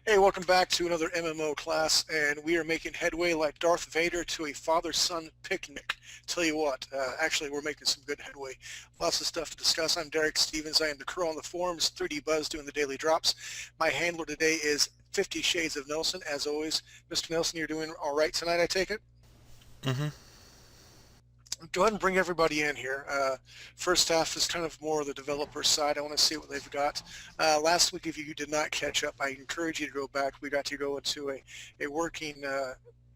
Hey, welcome back to another MMO class, and we are making headway like Darth Vader to a father-son picnic. Tell you what, actually we're making some good headway. Lots of stuff to discuss. I'm Derek Stevens. I am the crew on the forums, 3D Buzz doing the daily drops. My handler today is 50 Shades of Nelson, as always. Mr. Nelson, you're doing all right tonight, I take it? Mm-hmm. Go ahead and bring everybody in here. First half is kind of more of the developer side. I want to see what they've got. Last week, if you did not catch up, I encourage you to go back. We got to go into a working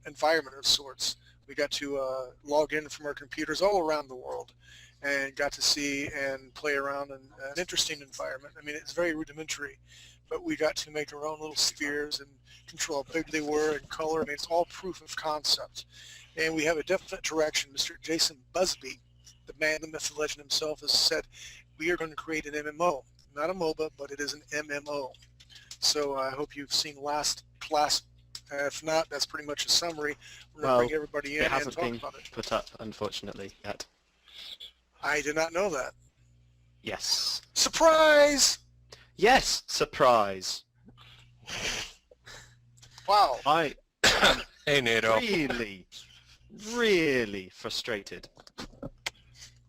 environment of sorts. We got to log in from our computers all around the world and got to see and play around in an interesting environment. I mean, it's very rudimentary, but we got to make our own little spheres and control how big they were and color. I mean, it's all proof of concept. And we have a definite direction. Mr. Jason Busby, the man, the myth, the legend himself, has said we are going to create an MMO. Not a MOBA, but it is an MMO. So I hope you've seen last class. If not, that's pretty much a summary. We're going to Well, bring everybody in it and hasn't talk been about it. put up, unfortunately, yet. I did not know that. Yes. Surprise! Yes! Surprise! Wow. I am Hey, NATO. really frustrated.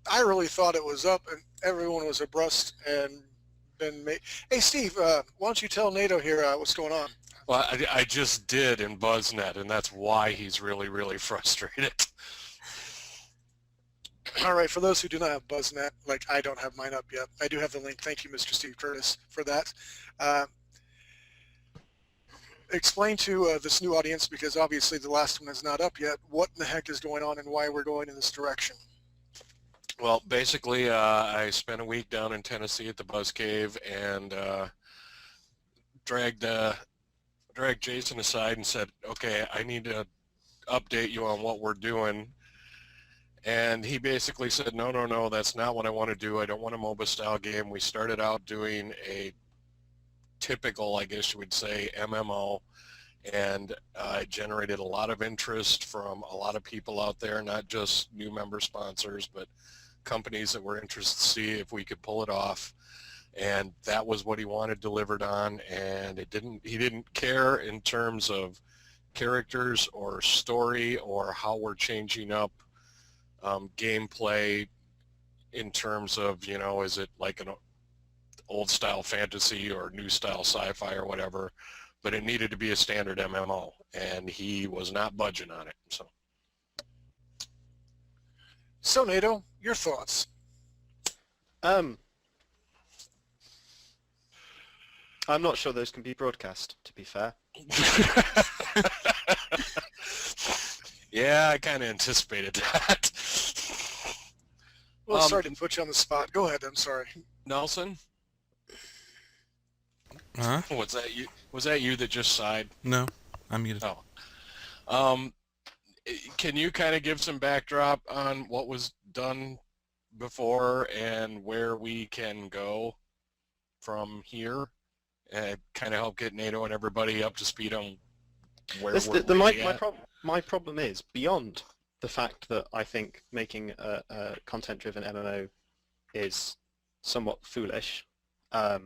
I really thought it was up and everyone was abreast and been made. Hey, Steve, why don't you tell NATO here what's going on? Well, I just did in BuzzNet, and that's why he's really frustrated. All right, for those who do not have BuzzNet, like I don't have mine up yet, I do have the link. Thank you, Mr. Steve Curtis, for that. Explain to this new audience, because obviously the last one is not up yet, what in the heck is going on and why we're going in this direction. Well, basically, I spent a week down in Tennessee at the Buzz Cave and dragged Jason aside and said, okay, I need to update you on what we're doing. And he basically said, no, that's not what I want to do. I don't want a MOBA style game. We started out doing a typical, I guess you would say, MMO, and it generated a lot of interest from a lot of people out there, not just new member sponsors, but companies that were interested to see if we could pull it off. And that was what he wanted delivered on, and he didn't care in terms of characters or story or how we're changing up gameplay in terms of, is it like an old style fantasy or new style sci-fi or whatever, but it needed to be a standard MMO, and he was not budging on it. So NATO, your thoughts? I'm not sure those can be broadcast, to be fair. Yeah, I kind of anticipated that. Well, sorry to put you on the spot. Go ahead, I'm sorry. Nelson? Huh? Was that you? Was that you that just sighed? No, I'm muted. Oh. Can you kind of give some backdrop on what was done before and where we can go from here, and kind of help get NATO and everybody up to speed on where we're really at? My problem is, beyond the fact that I think making a content-driven MMO is somewhat foolish, I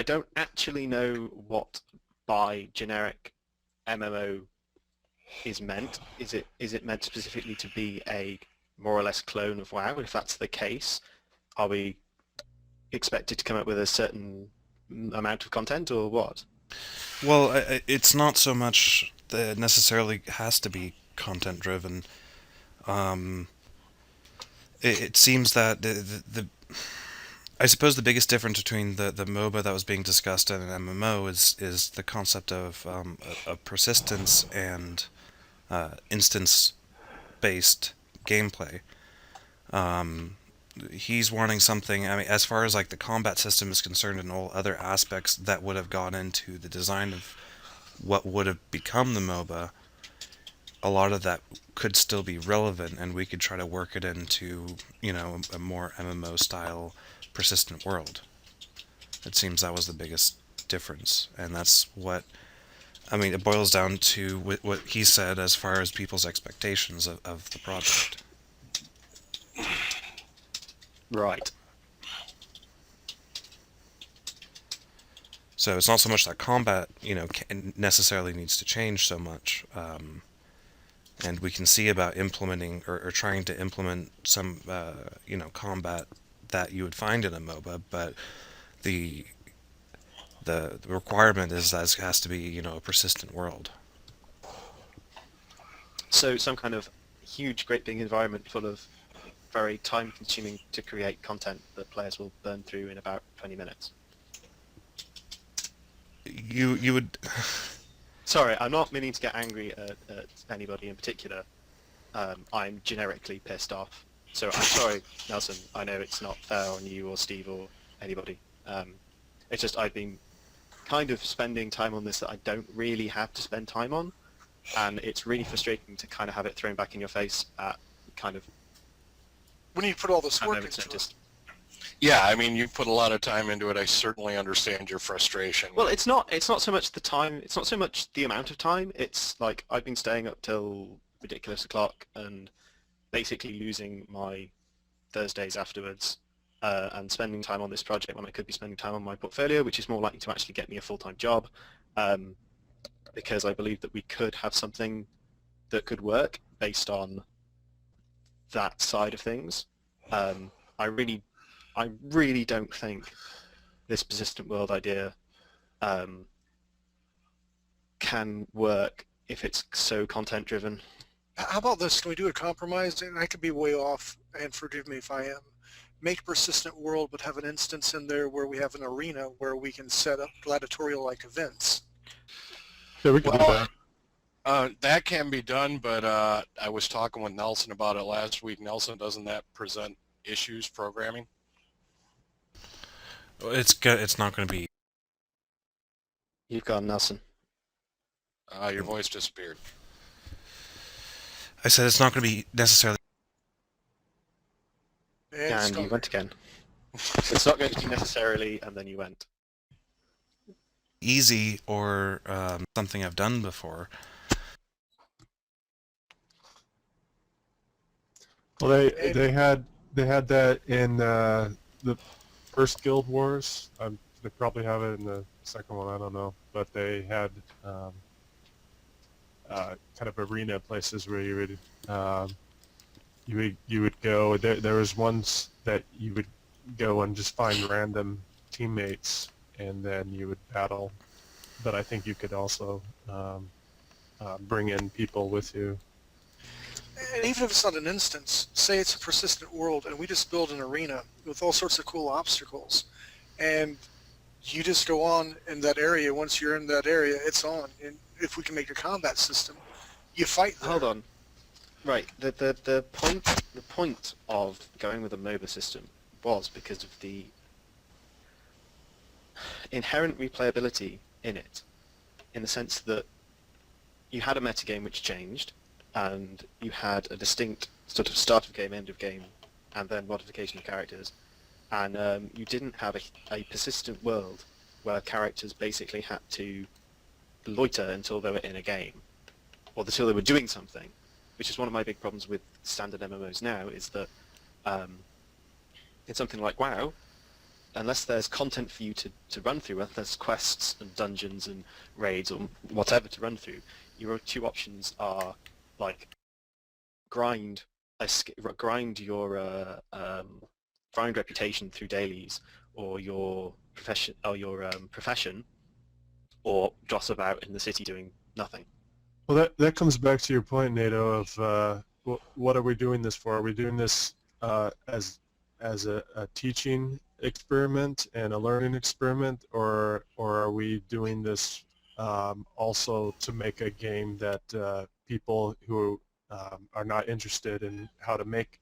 don't actually know what by generic MMO is meant. Is it meant specifically to be a more or less clone of WoW? If that's the case, are we expected to come up with a certain amount of content, or what? Well, it's not so much that it necessarily has to be content driven. It seems that I suppose the biggest difference between the MOBA that was being discussed and an MMO is the concept of persistence and instance-based gameplay. He's wanting something, I mean, as far as like the combat system is concerned and all other aspects that would have gone into the design of what would have become the MOBA, a lot of that could still be relevant, and we could try to work it into, a more MMO style persistent world. It seems that was the biggest difference, and that's what, I mean, it boils down to what he said as far as people's expectations of the project. Right. So it's not so much that combat, necessarily needs to change so much. And we can see about implementing or trying to implement some, combat that you would find in a MOBA, but the the requirement is that it has to be, a persistent world. So some kind of huge, great big environment full of very time-consuming to create content that players will burn through in about 20 minutes. You would. Sorry, I'm not meaning to get angry at anybody in particular. I'm generically pissed off. So I'm sorry, Nelson. I know it's not fair on you or Steve or anybody. It's just I've been kind of spending time on this that I don't really have to spend time on, and it's really frustrating to kind of have it thrown back in your face at kind of When you put all this at work moments into notice. it. Yeah, I mean, you've put a lot of time into it. I certainly understand your frustration. Well, it's not so much the time. It's not so much the amount of time. It's like I've been staying up till ridiculous o'clock and basically losing my Thursdays afterwards and spending time on this project when I could be spending time on my portfolio, which is more likely to actually get me a full-time job, because I believe that we could have something that could work based on that side of things. I really don't think this persistent world idea can work if it's so content driven. How about this? Can we do a compromise? And I could be way off, and forgive me if I am. Make a persistent world, but have an instance in there where we have an arena where we can set up gladiatorial-like events. Yeah, we can do Well, that. that can be done, but I was talking with Nelson about it last week. Nelson, doesn't that present issues programming? It's not going to be. You've gone, Nelson. Your voice disappeared. I said it's not going to be necessarily. And And you went again. It's not going to be necessarily, and then you went. Easy or something I've done before. Well, they had that in the first Guild Wars. They probably have it in the second one. I don't know, but they had kind of arena places where you would go. There was ones that you would go and just find random teammates, and then you would battle. But I think you could also bring in people with you. And even if it's not an instance, say it's a persistent world and we just build an arena with all sorts of cool obstacles, and you just go on in that area. Once you're in that area, it's on. And if we can make a combat system, you fight there. Hold on. Right. The point of going with a MOBA system was because of the inherent replayability in it, in the sense that you had a metagame which changed, and you had a distinct sort of start of game, end of game, and then modification of characters, and you didn't have a persistent world where characters basically had to loiter until they were in a game, or until they were doing something, which is one of my big problems with standard MMOs now, is that in something like WoW, unless there's content for you to run through, unless there's quests and dungeons and raids or whatever to run through, your two options are like grind your reputation through dailies, or your profession, or joss about in the city doing nothing. Well, that comes back to your point, Nato, of what are we doing this for? Are we doing this as a teaching experiment and a learning experiment, or are we doing this also to make a game that people who are not interested in how to make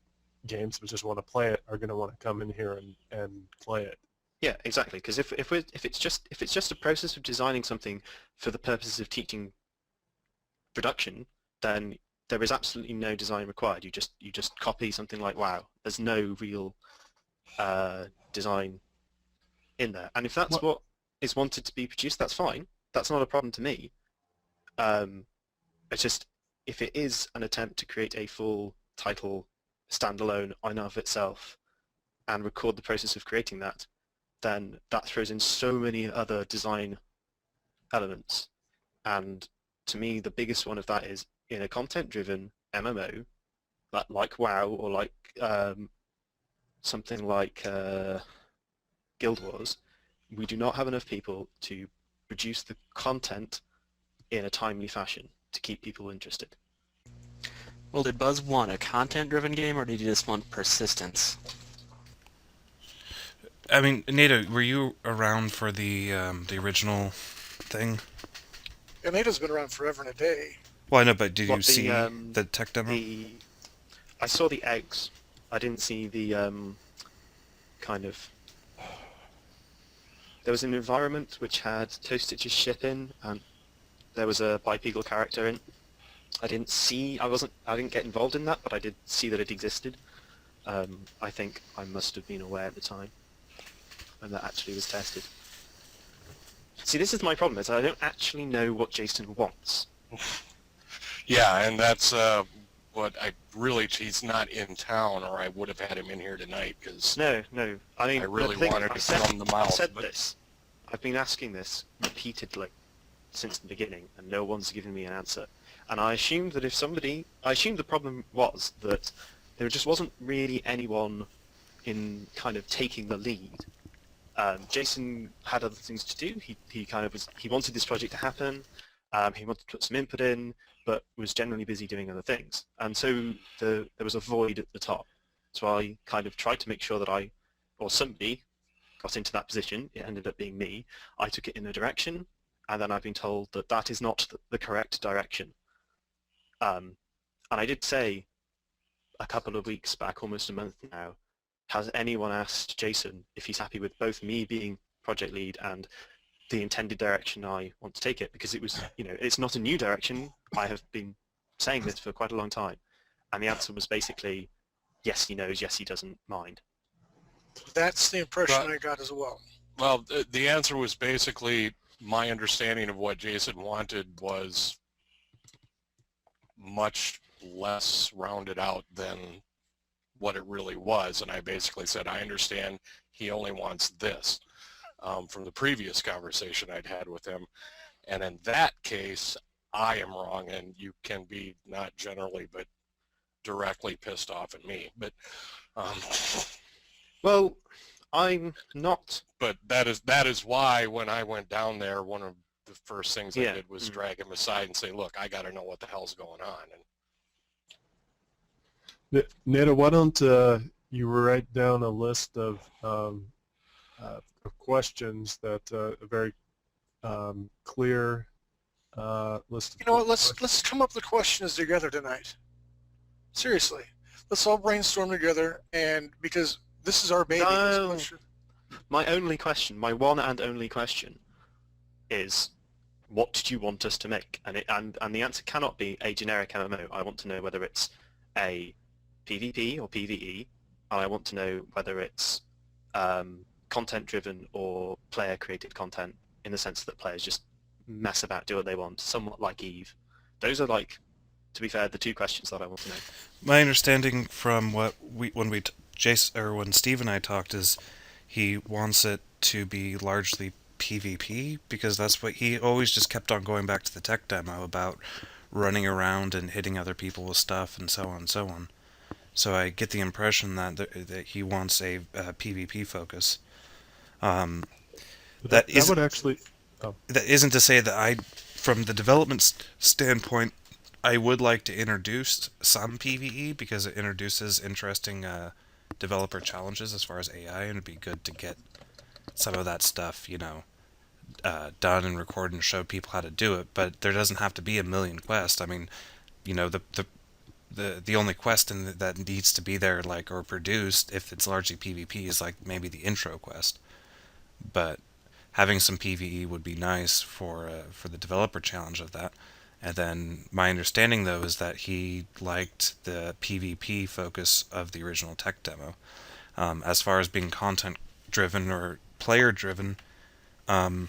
games but just want to play it are going to want to come in here and play it? Yeah, exactly. Because if it's just a process of designing something for the purposes of teaching production, then there is absolutely no design required. You just copy something like WoW. There's no real design in there. And if that's what is wanted to be produced, that's fine. That's not a problem to me. It's just, if it is an attempt to create a full title standalone in of itself and record the process of creating that, then that throws in so many other design elements. And to me, the biggest one of that is in a content-driven MMO, like WoW or like something like Guild Wars, we do not have enough people to produce the content in a timely fashion to keep people interested. Well, did Buzz want a content-driven game, or did he just want persistence? I mean, Nato, were you around for the original thing? Yeah, NATO's been around forever and a day. Well, I know, but did you What, see the tech demo? I saw the eggs. I didn't see the kind of... There was an environment which had Toastitch's ship in, and there was a bipedal character in. I didn't get involved in that, but I did see that it existed. I think I must have been aware at the time, and that actually was tested. See, this is my problem, is I don't actually know what Jason wants. Yeah, and that's what I really, he's not in town, or I would have had him in here tonight, because No. I mean, I really the thing- wanted I to said- thumb them out. I said but this. I've been asking this repeatedly since the beginning, and no one's given me an answer. And I assumed that the problem was that there just wasn't really anyone in kind of taking the lead. Jason had other things to do. He wanted this project to happen. He wanted to put some input in, but was generally busy doing other things. And so there was a void at the top. So I kind of tried to make sure that somebody got into that position. It ended up being me. I took it in a direction, and then I've been told that that is not the correct direction. And I did say a couple of weeks back, almost a month now, has anyone asked Jason if he's happy with both me being project lead and the intended direction I want to take it? Because it was, it's not a new direction. I have been saying this for quite a long time. And the answer was basically, yes, he knows, yes, he doesn't mind. That's the impression But- I got as well. Well, the answer was basically my understanding of what Jason wanted was much less rounded out than what it really was, and I basically said, I understand he only wants this from the previous conversation I'd had with him, and in that case, I am wrong, and you can be not generally, but directly pissed off at me. But Well, I'm not. but that is why when I went down there, one of the first things I Yeah. did was drag him aside and say, look, I got to know what the hell's going on. And Nada, why don't you write down a list of questions that a very clear list of You know what? questions. Let's come up with the questions together tonight. Seriously, let's all brainstorm together, and because this is our baby. this No. question. My only question, my one and only question, is what did you want us to make? And the answer cannot be a generic MMO. I want to know whether it's a PvP or PvE, and I want to know whether it's content-driven or player-created content in the sense that players just mess about, do what they want, somewhat like Eve. Those are, like, to be fair, the two questions that I want to know. My understanding from when Steve and I talked is he wants it to be largely PvP because that's what he always just kept on going back to the tech demo about running around and hitting other people with stuff and so on and so on. So I get the impression that he wants a PvP focus. That would actually. That isn't to say that from the development standpoint, I would like to introduce some PvE because it introduces interesting developer challenges as far as AI, and it'd be good to get some of that stuff, done and recorded and show people how to do it. But there doesn't have to be a million quests. I mean, the only quest that needs to be there, or produced, if it's largely PvP, is maybe the intro quest. But having some PvE would be nice for the developer challenge of that. And then my understanding, though, is that he liked the PvP focus of the original tech demo. As far as being content-driven or player-driven, a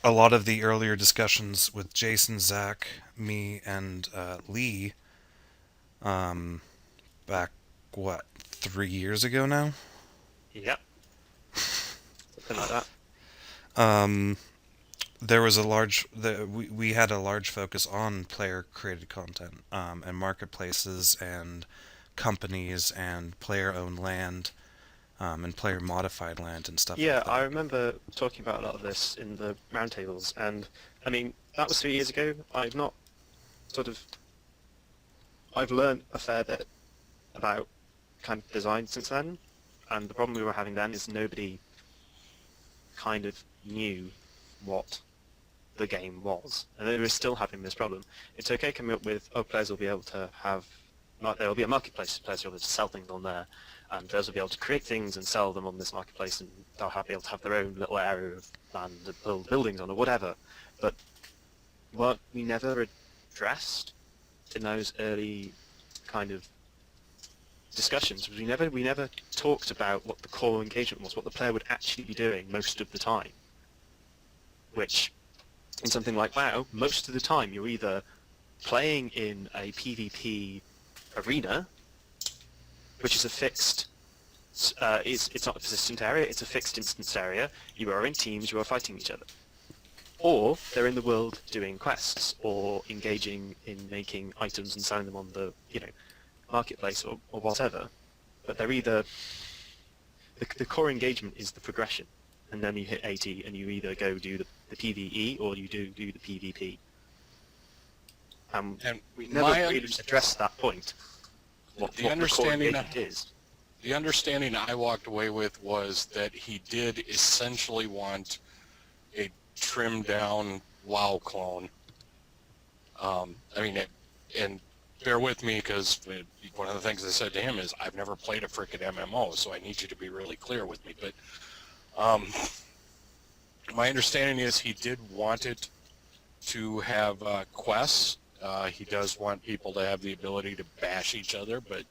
lot of the earlier discussions with Jason, Zach, me, and Lee, back, 3 years ago now? Yep. something like that? There was we had a large focus on player created content, and marketplaces and companies and player owned land, and player modified land and stuff Yeah, like I that. remember talking about a lot of this in the roundtables, and I mean that was 3 years ago. I've not sort of I've learned a fair bit about kind of design since then, and the problem we were having then is nobody kind of knew what the game was, and they were still having this problem. It's okay coming up with, oh, players will be able to have, there will be a marketplace, players will be able to sell things on there, and players will be able to create things and sell them on this marketplace, and they'll be able to have their own little area of land to build buildings on or whatever. But what we never addressed in those early kind of discussions was we never talked about what the core engagement was, what the player would actually be doing most of the time, which in something like WoW, most of the time you're either playing in a PvP arena, which is a fixed, it's not a persistent area, it's a fixed instance area, you are in teams, you are fighting each other. Or they're in the world doing quests, or engaging in making items and selling them on the, marketplace or whatever. But they're either, the core engagement is the progression, and then you hit 80 and you either go do the PvE or you do the PvP. And we never really addressed that point. What the core engagement is. The understanding I walked away with was that he did essentially want a trimmed down WoW clone. And bear with me, because one of the things I said to him is, I've never played a frickin' MMO, so I need you to be really clear with me. But my understanding is he did want it to have quests. He does want people to have the ability to bash each other, but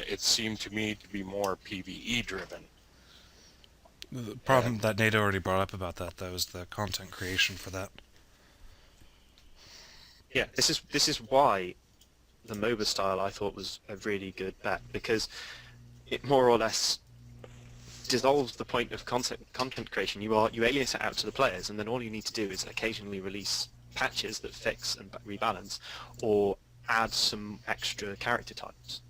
it seemed to me to be more PvE driven. The problem that Nato already brought up about that, though, is the content creation for that. Yeah, this is why the MOBA style I thought was a really good bet, because it more or less dissolves the point of content creation. You alienate it out to the players, and then all you need to do is occasionally release patches that fix and rebalance, or add some extra character types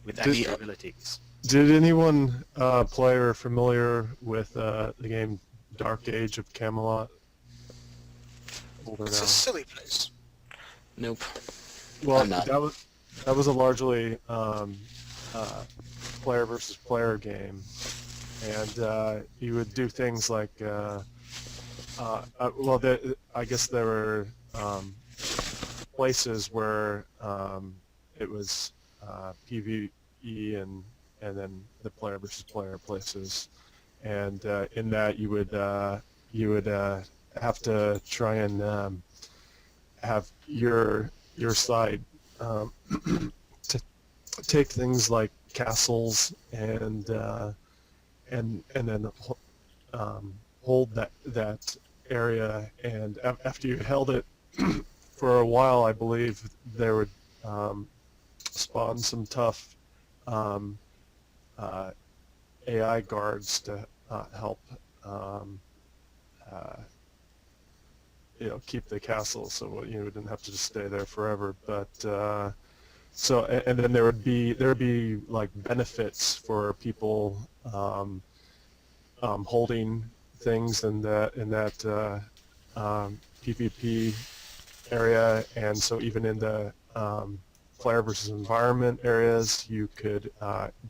with extra abilities. Did anyone play or familiar with the game Dark Age of Camelot? It's a silly place. Nope. Well, I'm not. that was a largely player versus player game, and you would do things like, I guess there were places where it was PvE and then the player versus player places, and in that you would have to try and have your side to take things like castles and then hold that area, and after you held it for a while, I believe there would spawn some tough AI guards to help keep the castle, so you didn't have to just stay there forever. But and then there would be like benefits for people holding things in that PvP area, and so even in the player versus environment areas, you could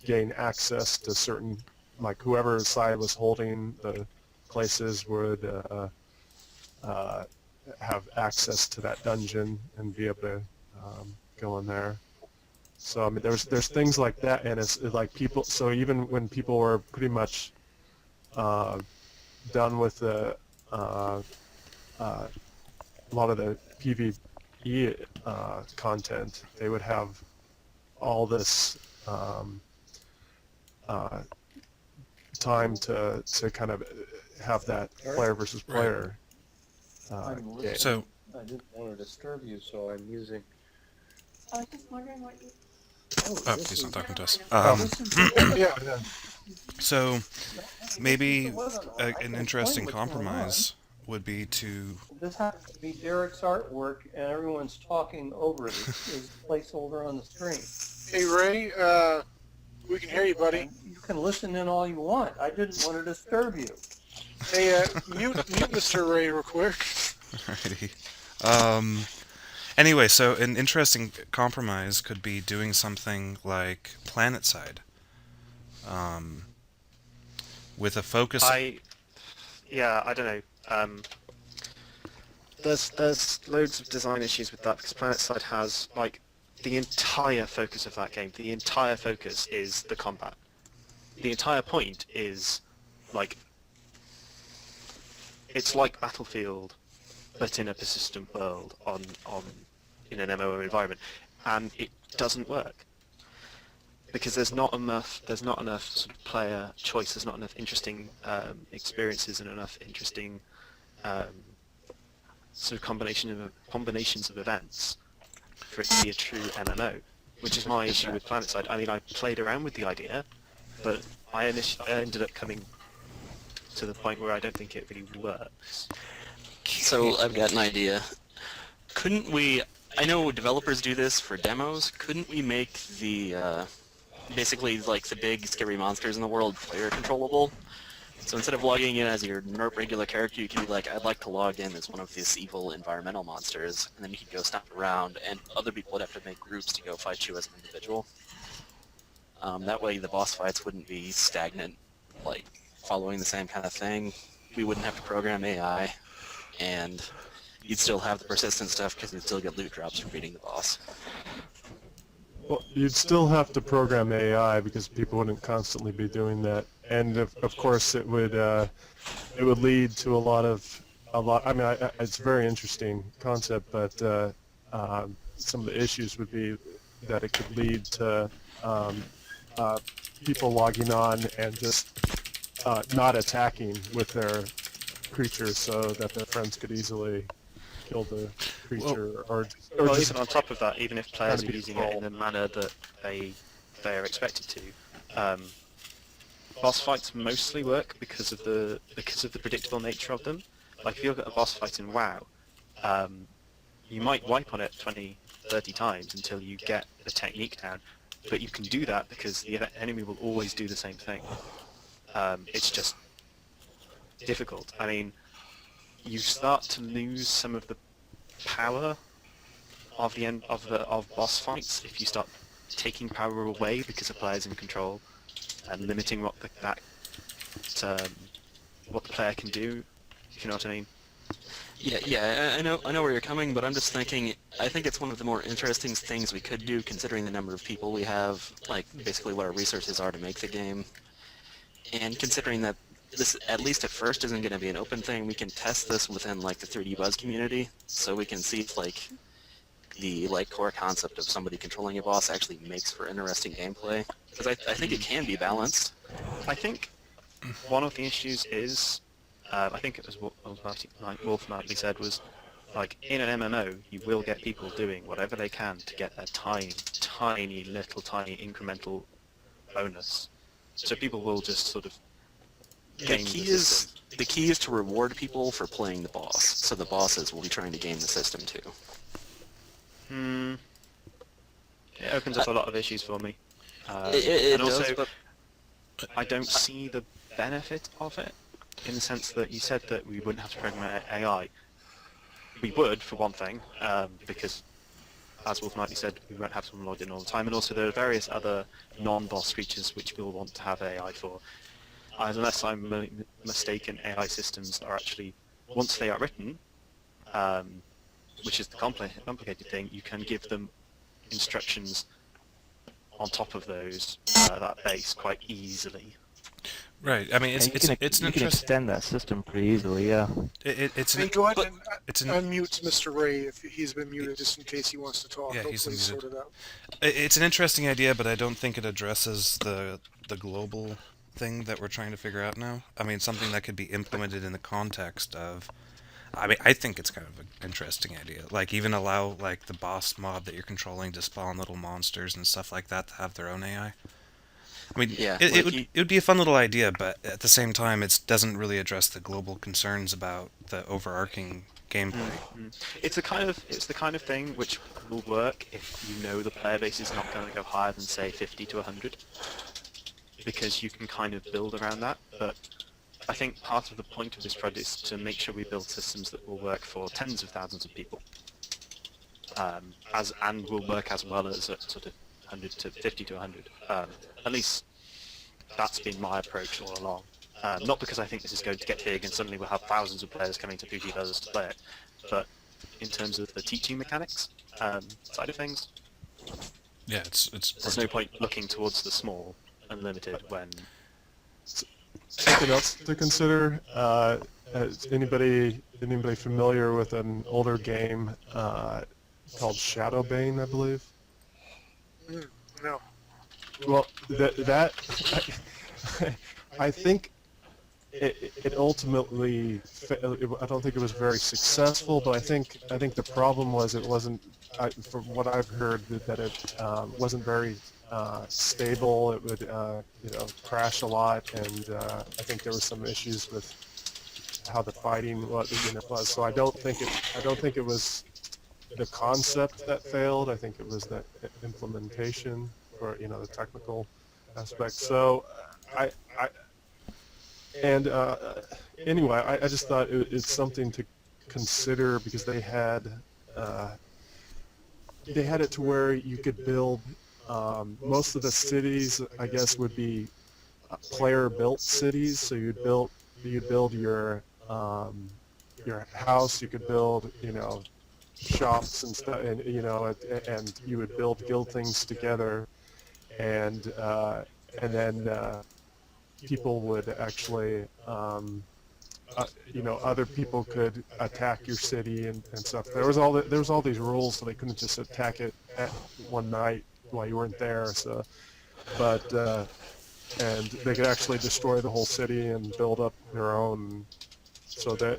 gain access to certain, like whoever side was holding the places would have access to that dungeon and be able to go in there. So I mean, there's things like that, and it's like people. So even when people were pretty much done with a lot of the PvE content, they would have all this time to kind of have that player versus player game. So, I didn't want to disturb you, so I'm using. I was just wondering what you. oh, he's not talking to us. Yeah. So, maybe It wasn't on. I an can interesting explain what's going on. compromise would be to This happens to be Derek's artwork, and everyone's talking over it. It's placeholder on the screen. Hey, Ray, we can hear you, buddy. And you can listen in all you want. I didn't want to disturb you. Hey, mute Mr. Ray real quick. Alrighty. Anyway, so an interesting compromise could be doing something like PlanetSide, with a focus. I don't know. There's loads of design issues with that because PlanetSide has like the entire focus of that game. The entire focus is the combat. The entire point is like it's like Battlefield, but in a persistent world in an MMO environment, and it doesn't work because there's not enough sort of player choice. There's not enough interesting experiences and enough interesting sort of combinations of events for it to be a true MMO, which is my issue with PlanetSide. I mean, I played around with the idea, but I ended up coming to the point where I don't think it really works. So I've got an idea. Couldn't we? I know developers do this for demos. Couldn't we make the basically like the big scary monsters in the world player controllable? So instead of logging in as your regular character, you can be like, I'd like to log in as one of these evil environmental monsters, and then you could go stomp around, and other people would have to make groups to go fight you as an individual. That way the boss fights wouldn't be stagnant, like following the same kind of thing. We wouldn't have to program AI, and you'd still have the persistent stuff because you'd still get loot drops from beating the boss. Well, you'd still have to program AI because people wouldn't constantly be doing that, and of course it would lead to a lot. I mean, it's a very interesting concept, but some of the issues would be that it could lead to people logging on and just not attacking with their creatures, so that their friends could easily kill the creature, or Well, just even on top of that, even if players are be using it in the manner that they are expected to, boss fights mostly work because of the predictable nature of them. Like if you look at a boss fight in WoW, you might wipe on it 20, 30 times until you get the technique down, but you can do that because the enemy will always do the same thing. It's just difficult. I mean, you start to lose some of the power of of boss fights if you start taking power away because the player's in control and limiting what the player can do. If you know what I mean. Yeah, I know where you're coming, but I'm just thinking, I think it's one of the more interesting things we could do considering the number of people we have, like basically what our resources are to make the game, and considering that this, at least at first, isn't going to be an open thing. We can test this within like the 3D Buzz community, so we can see if like the core concept of somebody controlling a boss actually makes for interesting gameplay. Because I think it can be balanced. I think one of the issues is, I think it was what Wolf Nightly said, was like in an MMO you will get people doing whatever they can to get a tiny incremental bonus. So people will just sort of game The key is to reward people for playing the boss, so the bosses will be trying to game the system too. It opens up a lot of issues for me. It and also, does, but I don't see the benefit of it, in the sense that you said that we wouldn't have to program AI. We would, for one thing, because, as Wolf Nightly said, we won't have someone logged in all the time, and also there are various other non-boss creatures which we'll want to have AI for. Unless I'm mistaken, AI systems are actually, once they are written, which is the complicated thing, you can give them instructions on top of those, that base, quite easily. Right. I mean, it's you an can interesting. extend that system pretty easily, yeah. It's Hey, an, go ahead and it's an unmute Mr. Ray if he's been muted, just in case he wants to talk. Yeah, he's Hopefully unmuted. sort it out. it's an interesting idea, but I don't think it addresses the global thing that we're trying to figure out now. I mean, something that could be implemented in the context of. I mean, I think it's kind of an interesting idea. Like, even allow like the boss mob that you're controlling to spawn little monsters and stuff like that to have their own AI. I mean, Yeah, it, like it would you- it would be a fun little idea, but at the same time, it doesn't really address the global concerns about the overarching gameplay. It's the kind of thing which will work if you know the player base is not going to go higher than say 50 to 100, because you can kind of build around that. But I think part of the point of this project is to make sure we build systems that will work for tens of thousands of people, and will work as well as at sort of 100 to 50 to 100. At least that's been my approach all along. Not because I think this is going to get big and suddenly we'll have thousands of players coming to 3D Brothers to play it, but in terms of the teaching mechanics side of things, Yeah, it's there's no point looking towards the small unlimited when... Something else to consider. Is anybody familiar with an older game called Shadowbane, I believe? No. Well, that I think it ultimately I don't think it was very successful, but I think the problem was it wasn't, from what I've heard, that it wasn't very stable. It would crash a lot, and I think there were some issues with how the fighting was. So I don't think it was the concept that failed. I think it was the implementation, or the technical aspect. So anyway, I just thought it's something to consider, because they had it to where you could build most of the cities, I guess, would be player-built cities. So you'd build your house, you could build shops and stuff, and and you would build guild things together, and then people would actually other people could attack your city and stuff. There was all these rules, so they couldn't just attack it at one night while you weren't there. So, but and they could actually destroy the whole city and build up their own. So there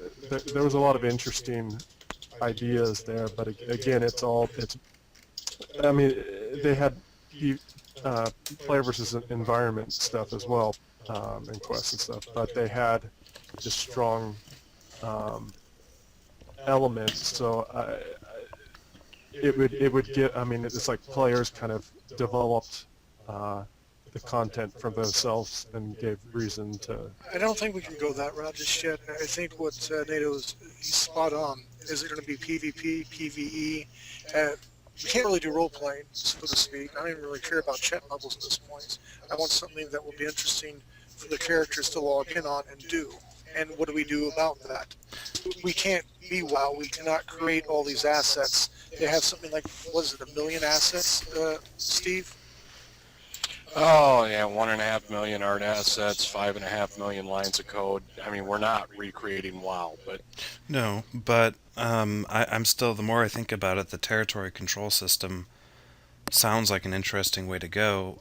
was a lot of interesting ideas there. But again, I mean, they had player versus environment stuff as well, and quests and stuff, but they had just strong elements. So it would get. I mean, it's like players kind of developed the content for themselves and gave reason to. I don't think we can go that route just yet. I think what NATO's he's spot on. Is it going to be PvP, PvE? We can't really do role-playing, so to speak. I don't even really care about chat bubbles at this point. I want something that will be interesting for the characters to log in on and do. And what do we do about that? We can't be WoW. We cannot create all these assets. They have something like, what is it, 1 million assets, Steve? Oh yeah, 1.5 million art assets, 5.5 million lines of code. I mean, we're not recreating WoW, but No, but I'm still, the more I think about it, the territory control system sounds like an interesting way to go.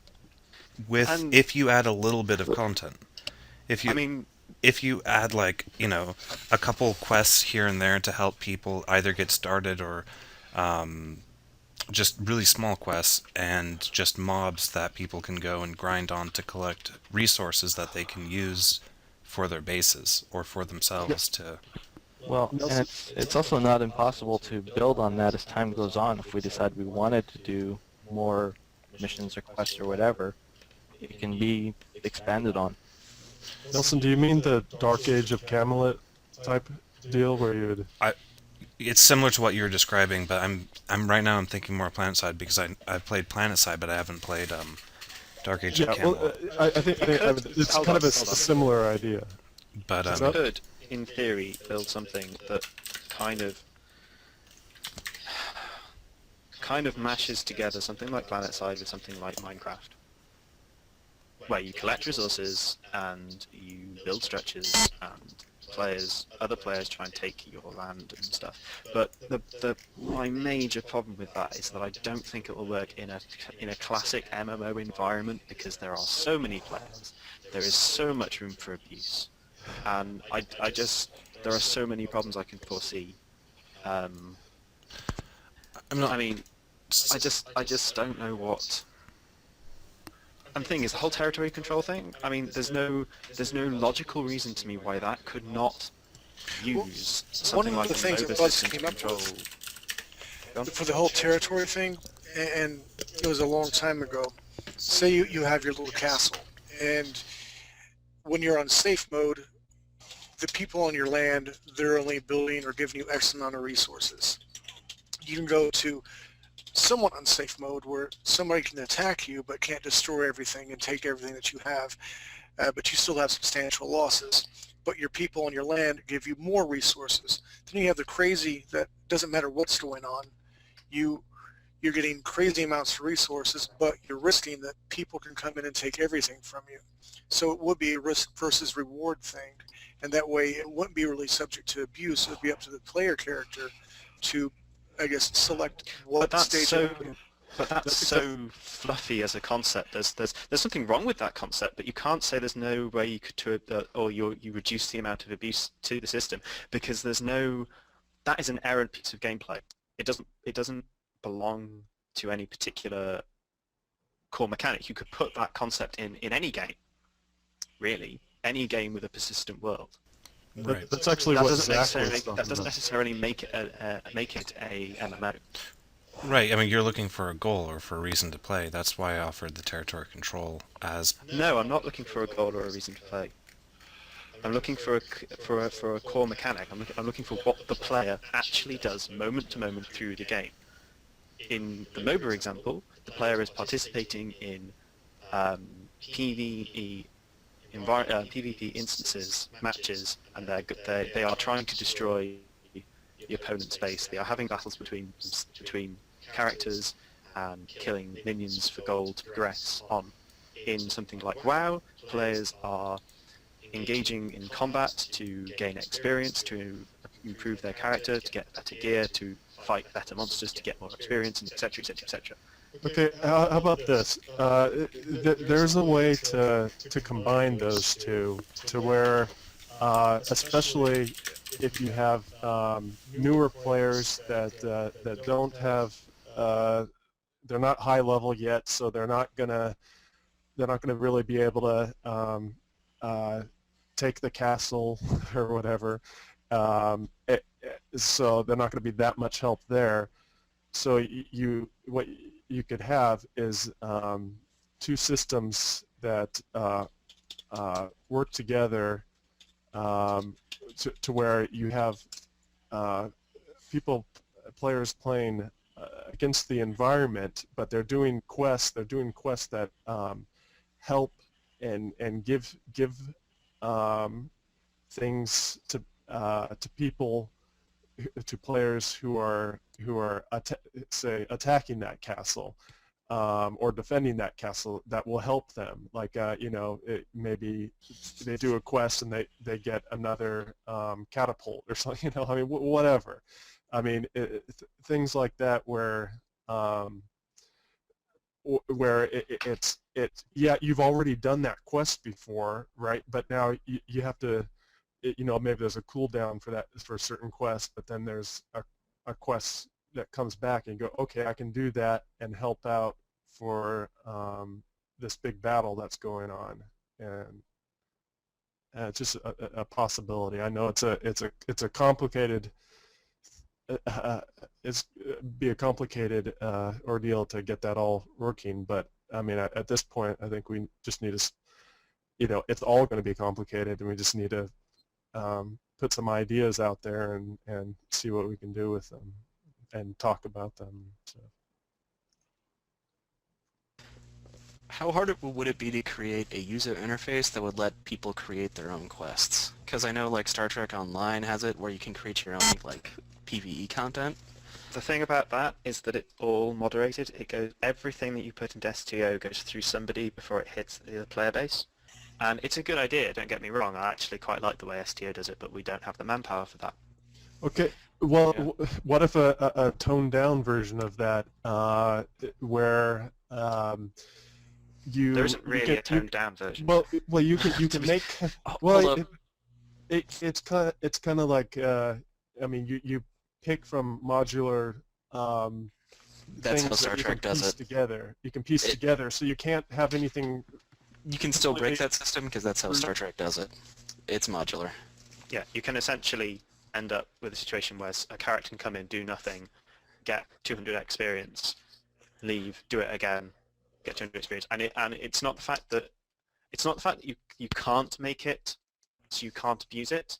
If you add a little bit of content, if you add a couple quests here and there to help people either get started, or just really small quests and just mobs that people can go and grind on to collect resources that they can use for their bases or for themselves to. Well, and it's also not impossible to build on that as time goes on. If we decide we wanted to do more missions or quests or whatever, it can be expanded on. Nelson, do you mean the Dark Age of Camelot type deal where you would? It's similar to what you were describing, but I'm right now I'm thinking more PlanetSide, because I've played PlanetSide, but I haven't played Dark Age of Camelot. Well, I think it's kind of a similar idea. But You could, in theory, build something that kind of mashes together something like PlanetSide with something like Minecraft, where you collect resources and you build stretches, and other players try and take your land and stuff. But my major problem with that is that I don't think it will work in a classic MMO environment, because there are so many players, there is so much room for abuse, and there are so many problems I can foresee. I just don't know what. And the thing is, the whole territory control thing. I mean, there's no logical reason to me why that could not use One something of like the a things MOBA that Buzz system to came up control. with for the whole territory thing, and it was a long time ago. Say you have your little castle, and when you're on safe mode, the people on your land, they're only building or giving you X amount of resources. You can go to somewhat unsafe mode where somebody can attack you but can't destroy everything and take everything that you have, but you still have substantial losses. But your people on your land give you more resources. Then you have the crazy that doesn't matter what's going on. You're getting crazy amounts of resources, but you're risking that people can come in and take everything from you. So it would be a risk versus reward thing, and that way it wouldn't be really subject to abuse. It would be up to the player character to, I guess, select what stage. But that's so fluffy as a concept. There's something wrong with that concept, but you can't say there's no way you could or you reduce the amount of abuse to the system, because that is an errant piece of gameplay. It doesn't belong to any particular core mechanic. You could put that concept in any game, really, any game with a persistent world. Right. That's actually That what doesn't Zach was necessarily talking that doesn't about. necessarily make it a MMO. Right. I mean, you're looking for a goal or for a reason to play. That's why I offered the territory control as. No, I'm not looking for a goal or a reason to play. I'm looking for a core mechanic. I'm looking for what the player actually does moment to moment through the game. In the MOBA example, the player is participating in PvE PvP instances, matches, and they are trying to destroy the opponent's base. They are having battles between characters and killing minions for gold to progress on. In something like WoW, players are engaging in combat to gain experience, to improve their character, to get better gear, to fight better monsters, to get more experience, and etc., etc., etc. Okay, how about this? There's a way to combine those two to where, especially if you have newer players that don't have, they're not high level yet, so they're not gonna really be able to take the castle or whatever. So they're not going to be that much help there. So what you could have is two systems that work together to where you have players playing against the environment, but they're doing quests. They're doing quests that help and give things to people, to players who are say attacking that castle or defending that castle, that will help them. Like maybe they do a quest and they get another catapult or something. I mean, whatever. I mean, things like that where it's yeah, you've already done that quest before, right? But now you have to, maybe there's a cooldown for a certain quest, but then there's a quest that comes back and you go, okay, I can do that and help out for this big battle that's going on, and it's just a possibility. I know it's a complicated. It's be a complicated ordeal to get that all working, but I mean, at this point, I think we just need to, it's all going to be complicated, and we just need to put some ideas out there and see what we can do with them and talk about them. So. How hard would it be to create a user interface that would let people create their own quests? Because I know like Star Trek Online has it where you can create your own like PvE content. The thing about that is that it's all moderated. Everything that you put into STO goes through somebody before it hits the player base. And it's a good idea, don't get me wrong. I actually quite like the way STO does it, but we don't have the manpower for that. Okay, well, Yeah. What if a toned-down version of that, where you... There isn't really a toned-down version. Well, you can make... Well, it's kind of like, I mean, you pick from modular That's how things Star that you Trek can does piece it. together. You can piece together, so you can't have anything. You can still break that system because that's how Star Trek does it. It's modular. Yeah, you can essentially end up with a situation where a character can come in, do nothing, get 200 experience, leave, do it again, get 200 experience, and it's not the fact that you can't make it, so you can't abuse it.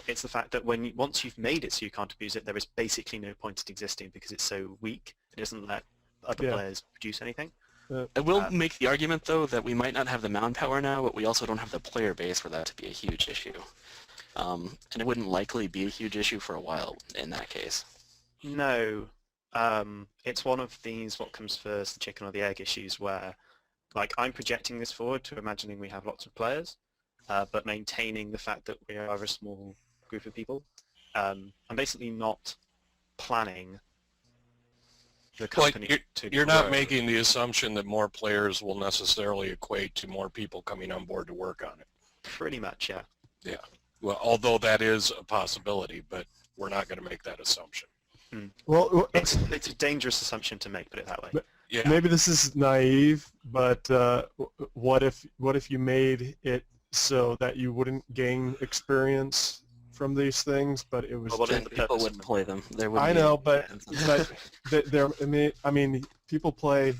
It's the fact that once you've made it so you can't abuse it, there is basically no point in existing because it's so weak. It doesn't let other players produce anything. I will make the argument, though, that we might not have the manpower now, but we also don't have the player base for that to be a huge issue. And it wouldn't likely be a huge issue for a while in that case. No. It's one of these what comes first, the chicken or the egg issues where, like, I'm projecting this forward to imagining we have lots of players, but maintaining the fact that we are a small group of people. I'm basically not planning the company to You're not grow. making the assumption that more players will necessarily equate to more people coming on board to work on it. Pretty much, yeah. Yeah. Well, although that is a possibility, but we're not going to make that assumption. Well, It's a dangerous assumption to make, put it that way. Yeah. maybe this is naive, but what if you made it so that you wouldn't gain experience from these things, but it was Well, what just, is the People purpose wouldn't of play them. There wouldn't I be know, any but fans. there. I mean, people play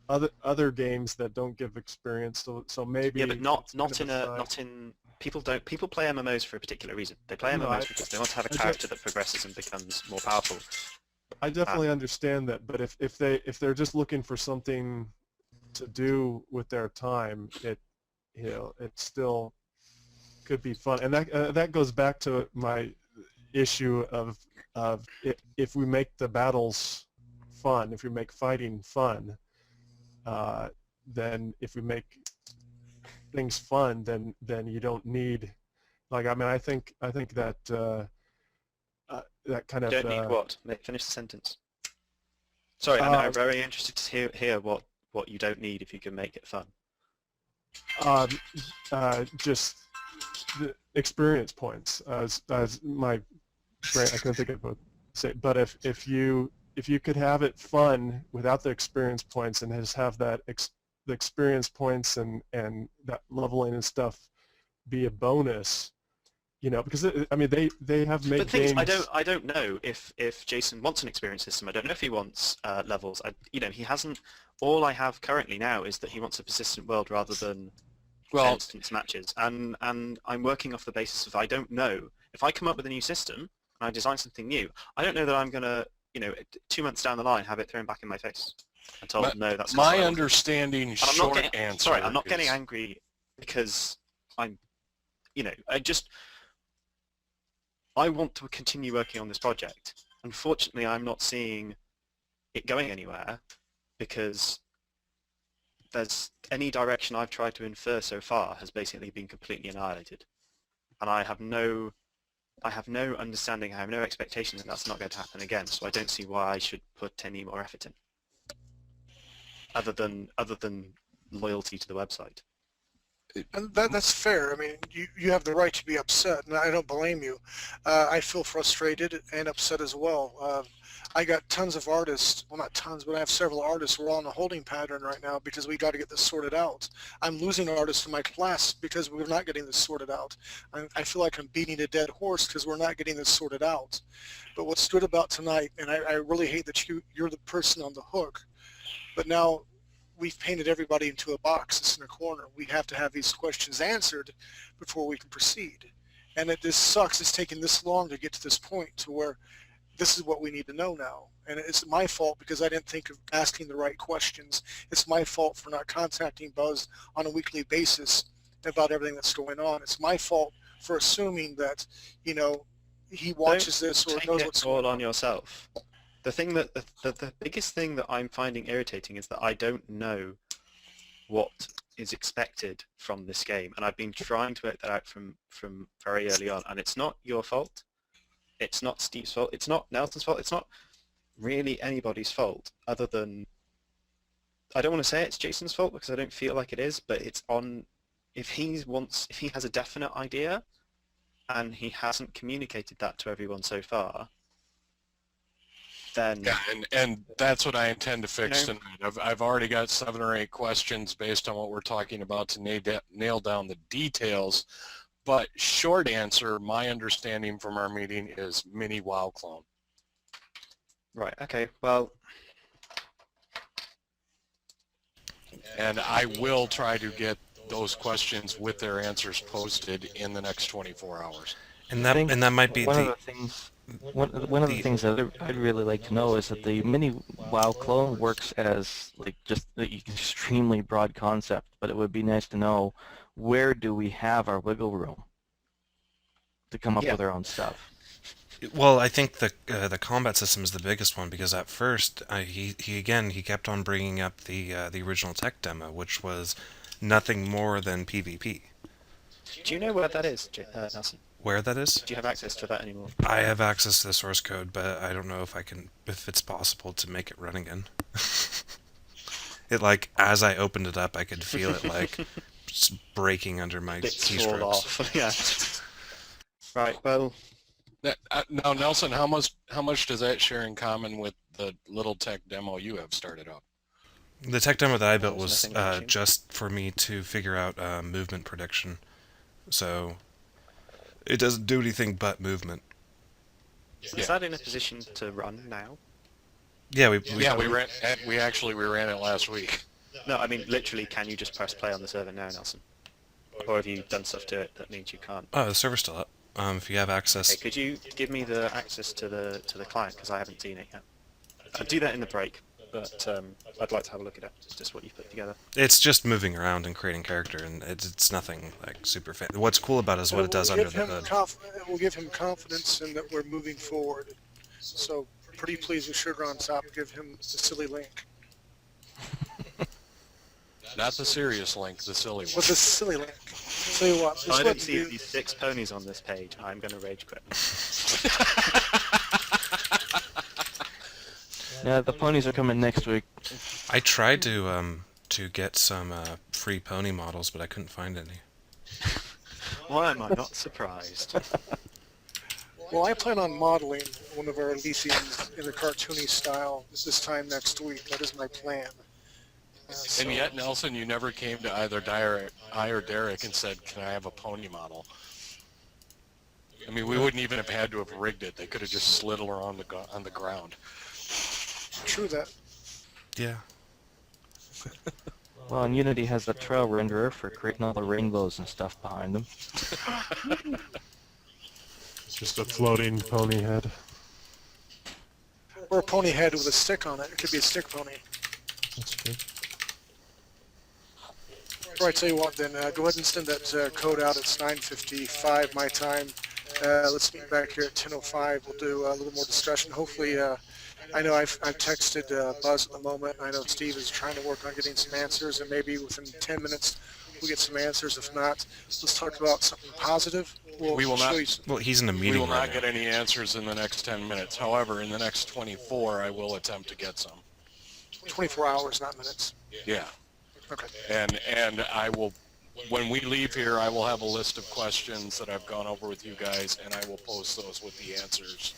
other games that don't give experience, so maybe. Yeah, but it's kind of a sign. people play MMOs for a particular reason. They play No, MMOs because they want to have a character that progresses and becomes more powerful. I definitely understand that, but if they're just looking for something to do with their time, it still could be fun, and that goes back to my issue of if we make the battles fun, if we make fighting fun, then if we make things fun, then you don't need, like, I mean, I think that that kind of Don't need what? Finish the sentence. Sorry, I'm very interested to hear what you don't need if you can make it fun. just the experience points, as my brain, I couldn't think of what to say, but if you could have it fun without the experience points and just have that the experience points and that leveling and stuff be a bonus, because I mean they have made But things games. I don't know if Jason wants an experience system. I don't know if he wants levels. He hasn't. All I have currently now is that he wants a persistent world rather than instance matches, and I'm working off the basis of I don't know if I come up with a new system and I design something new. I don't know that I'm gonna 2 months down the line have it thrown back in my face and told no, that's not my what I want. understanding. And I'm Short not getting, answer. sorry, I'm not is, getting angry because I'm, I want to continue working on this project. Unfortunately, I'm not seeing it going anywhere because there's any direction I've tried to infer so far has basically been completely annihilated. And I have no understanding, I have no expectation that that's not going to happen again, so I don't see why I should put any more effort in. Other than loyalty to the website. And that's fair. I mean, you have the right to be upset, and I don't blame you. I feel frustrated and upset as well. I got tons of artists, well, not tons, but I have several artists. We're on a holding pattern right now because we got to get this sorted out. I'm losing artists in my class because we're not getting this sorted out. I feel like I'm beating a dead horse because we're not getting this sorted out. But what's good about tonight, and I really hate that you're the person on the hook, but now we've painted everybody into a box. It's in a corner. We have to have these questions answered before we can proceed. And this sucks. It's taken this long to get to this point to where this is what we need to know now. And it's my fault because I didn't think of asking the right questions. It's my fault for not contacting Buzz on a weekly basis about everything that's going on. It's my fault for assuming that, he watches this or knows what's going on. Take it all on yourself. The thing that the biggest thing that I'm finding irritating is that I don't know what is expected from this game, and I've been trying to work that out from very early on. And it's not your fault, it's not Steve's fault, it's not Nelson's fault, it's not really anybody's fault other than, I don't want to say it's Jason's fault because I don't feel like it is, but it's on if he has a definite idea and he hasn't communicated that to everyone so far, then Yeah, and that's what I intend to fix You know- tonight. I've already got 7 or 8 questions based on what we're talking about to nail down the details. But short answer, my understanding from our meeting is mini WoW clone. right, okay, well, And I will try to get those questions with their answers posted in the next 24 hours. And I that think and that might be one of the the things one of the things that I'd really like to know is that the mini WoW clone works as like just an extremely broad concept, but it would be nice to know where do we have our wiggle room to come up Yeah. with our own stuff. well. I think the combat system is the biggest one because at first he kept on bringing up the original tech demo, which was nothing more than PvP. do you know where that is, Nelson? Where that is? Do you have access to that anymore? I have access to the source code, but I don't know if it's possible to make it run again. It like as I opened it up, I could feel it like just breaking under my Bits fall keystrokes. off, yeah. Right, well, Now, Nelson, how much does that share in common with the little tech demo you have started up? The tech demo that I built There's was nothing matching. just for me to figure out movement prediction. So it doesn't do anything but movement. is that in a position to run now? Yeah, we ran it last week. No, I mean, literally, can you just press play on the server now, Nelson? Or have you done stuff to it that means you can't? Oh, the server's still up. If you have access, Okay, could you give me the access to the client, because I haven't seen it yet? I'll do that in the break, but I'd like to have a look at it, just what you've put together. it's just moving around and creating character, and it's nothing like super fan. What's cool about it is what it does under the hood. It will give him confidence in that we're moving forward. So pretty please with sugar on top, give him the silly link. Not the serious link, the silly one. What's a silly link? Tell you what, this I don't wouldn't see be- these 6 ponies on this page. I'm going to rage quit. Yeah, the ponies are coming next week. I tried to get some free pony models, but I couldn't find any. Why am I not surprised? Well, I plan on modeling one of our Elysians in a cartoony style this time next week. That is my plan. And yet, Nelson, you never came to either I or Derek and said, "Can I have a pony model?" I mean, we wouldn't even have had to have rigged it. They could have just slid her on the ground. True that. Yeah. Well, and Unity has the trail renderer for creating all the rainbows and stuff behind them. Just a floating pony head. Or a pony head with a stick on it. It could be a stick pony. That's true. All right, tell you what then, go ahead and send that code out. It's 9:55 my time. Let's meet back here at 10:05. We'll do a little more discussion. Hopefully, I know I've texted Buzz at the moment. I know Steve is trying to work on getting some answers, and maybe within 10 minutes we'll get some answers. If not, let's talk about something positive. We will show not- you some- Well, he's in a We meeting will right not now. get any answers in the next 10 minutes. However, in the next 24, I will attempt to get some. 24 hours, not minutes. Yeah. Okay. And I will, when we leave here, I will have a list of questions that I've gone over with you guys, and I will post those with the answers.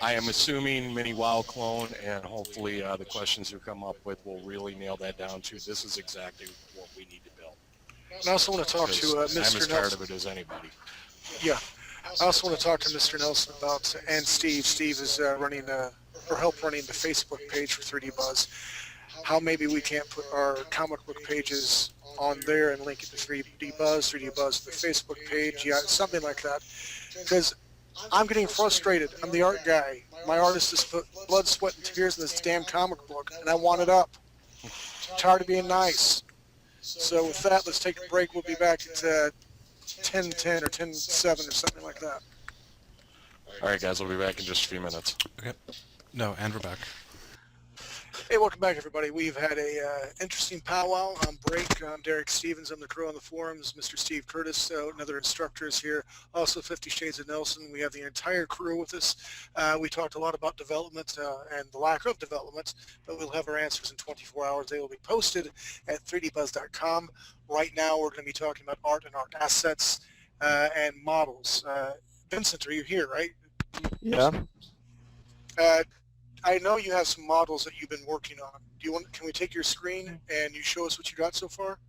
I am assuming mini WoW clone, and hopefully the questions you come up with will really nail that down to this is exactly what we need to build. And I also want to talk to Because I'm as Mr. tired Nelson. of it as anybody. Yeah. I also want to talk to Mr. Nelson about, and Steve. Steve is running, or help running the Facebook page for 3D Buzz. How maybe we can't put our comic book pages on there and link it to 3D Buzz the Facebook page, yeah, something like that. Because I'm getting frustrated. I'm the art guy. My artist has put blood, sweat, and tears in this damn comic book, and I want it up. I'm tired of being nice. So with that, let's take a break. We'll be back at 10:10 or 10:07 or something like that. All right, guys, we'll be back in just a few minutes. No, and we're back. Hey, welcome back, everybody. We've had a interesting powwow on break. I'm Derek Stevens. I'm the crew on the forums. Mr. Steve Curtis, another instructor, is here. Also, 50 Shades of Nelson. We have the entire crew with us. We talked a lot about development and the lack of development, but we'll have our answers in 24 hours. They will be posted at 3dbuzz.com. Right now, we're going to be talking about art and art assets and models. Vincent, are you here, right? Yeah. I know you have some models that you've been working on. Do you want? Can we take your screen and you show us what you got so far?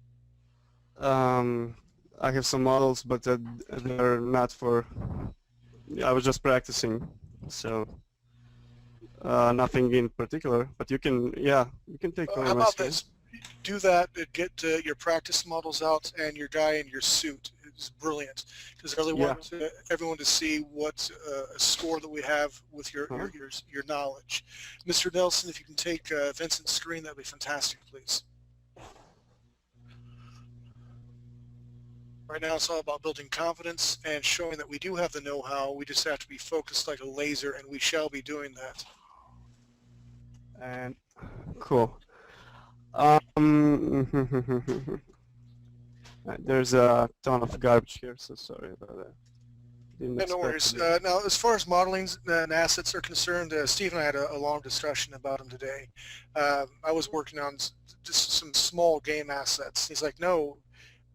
I have some models, but they're not for. I was just practicing, so nothing in particular. But you can, yeah, you can take one How of my about screen. this? Do that. Get your practice models out and your guy in your suit. It's brilliant because I really want everyone to see what score that we have with your knowledge. Mr. Nelson, if you can take Vincent's screen, that'd be fantastic, please. Right now, it's all about building confidence and showing that we do have the know-how. We just have to be focused like a laser, and we shall be doing that. And cool. There's a ton of garbage here, so sorry about that. Yeah, no worries. Now, as far as modeling and assets are concerned, Steve and I had a long discussion about them today. I was working on just some small game assets. He's like, no,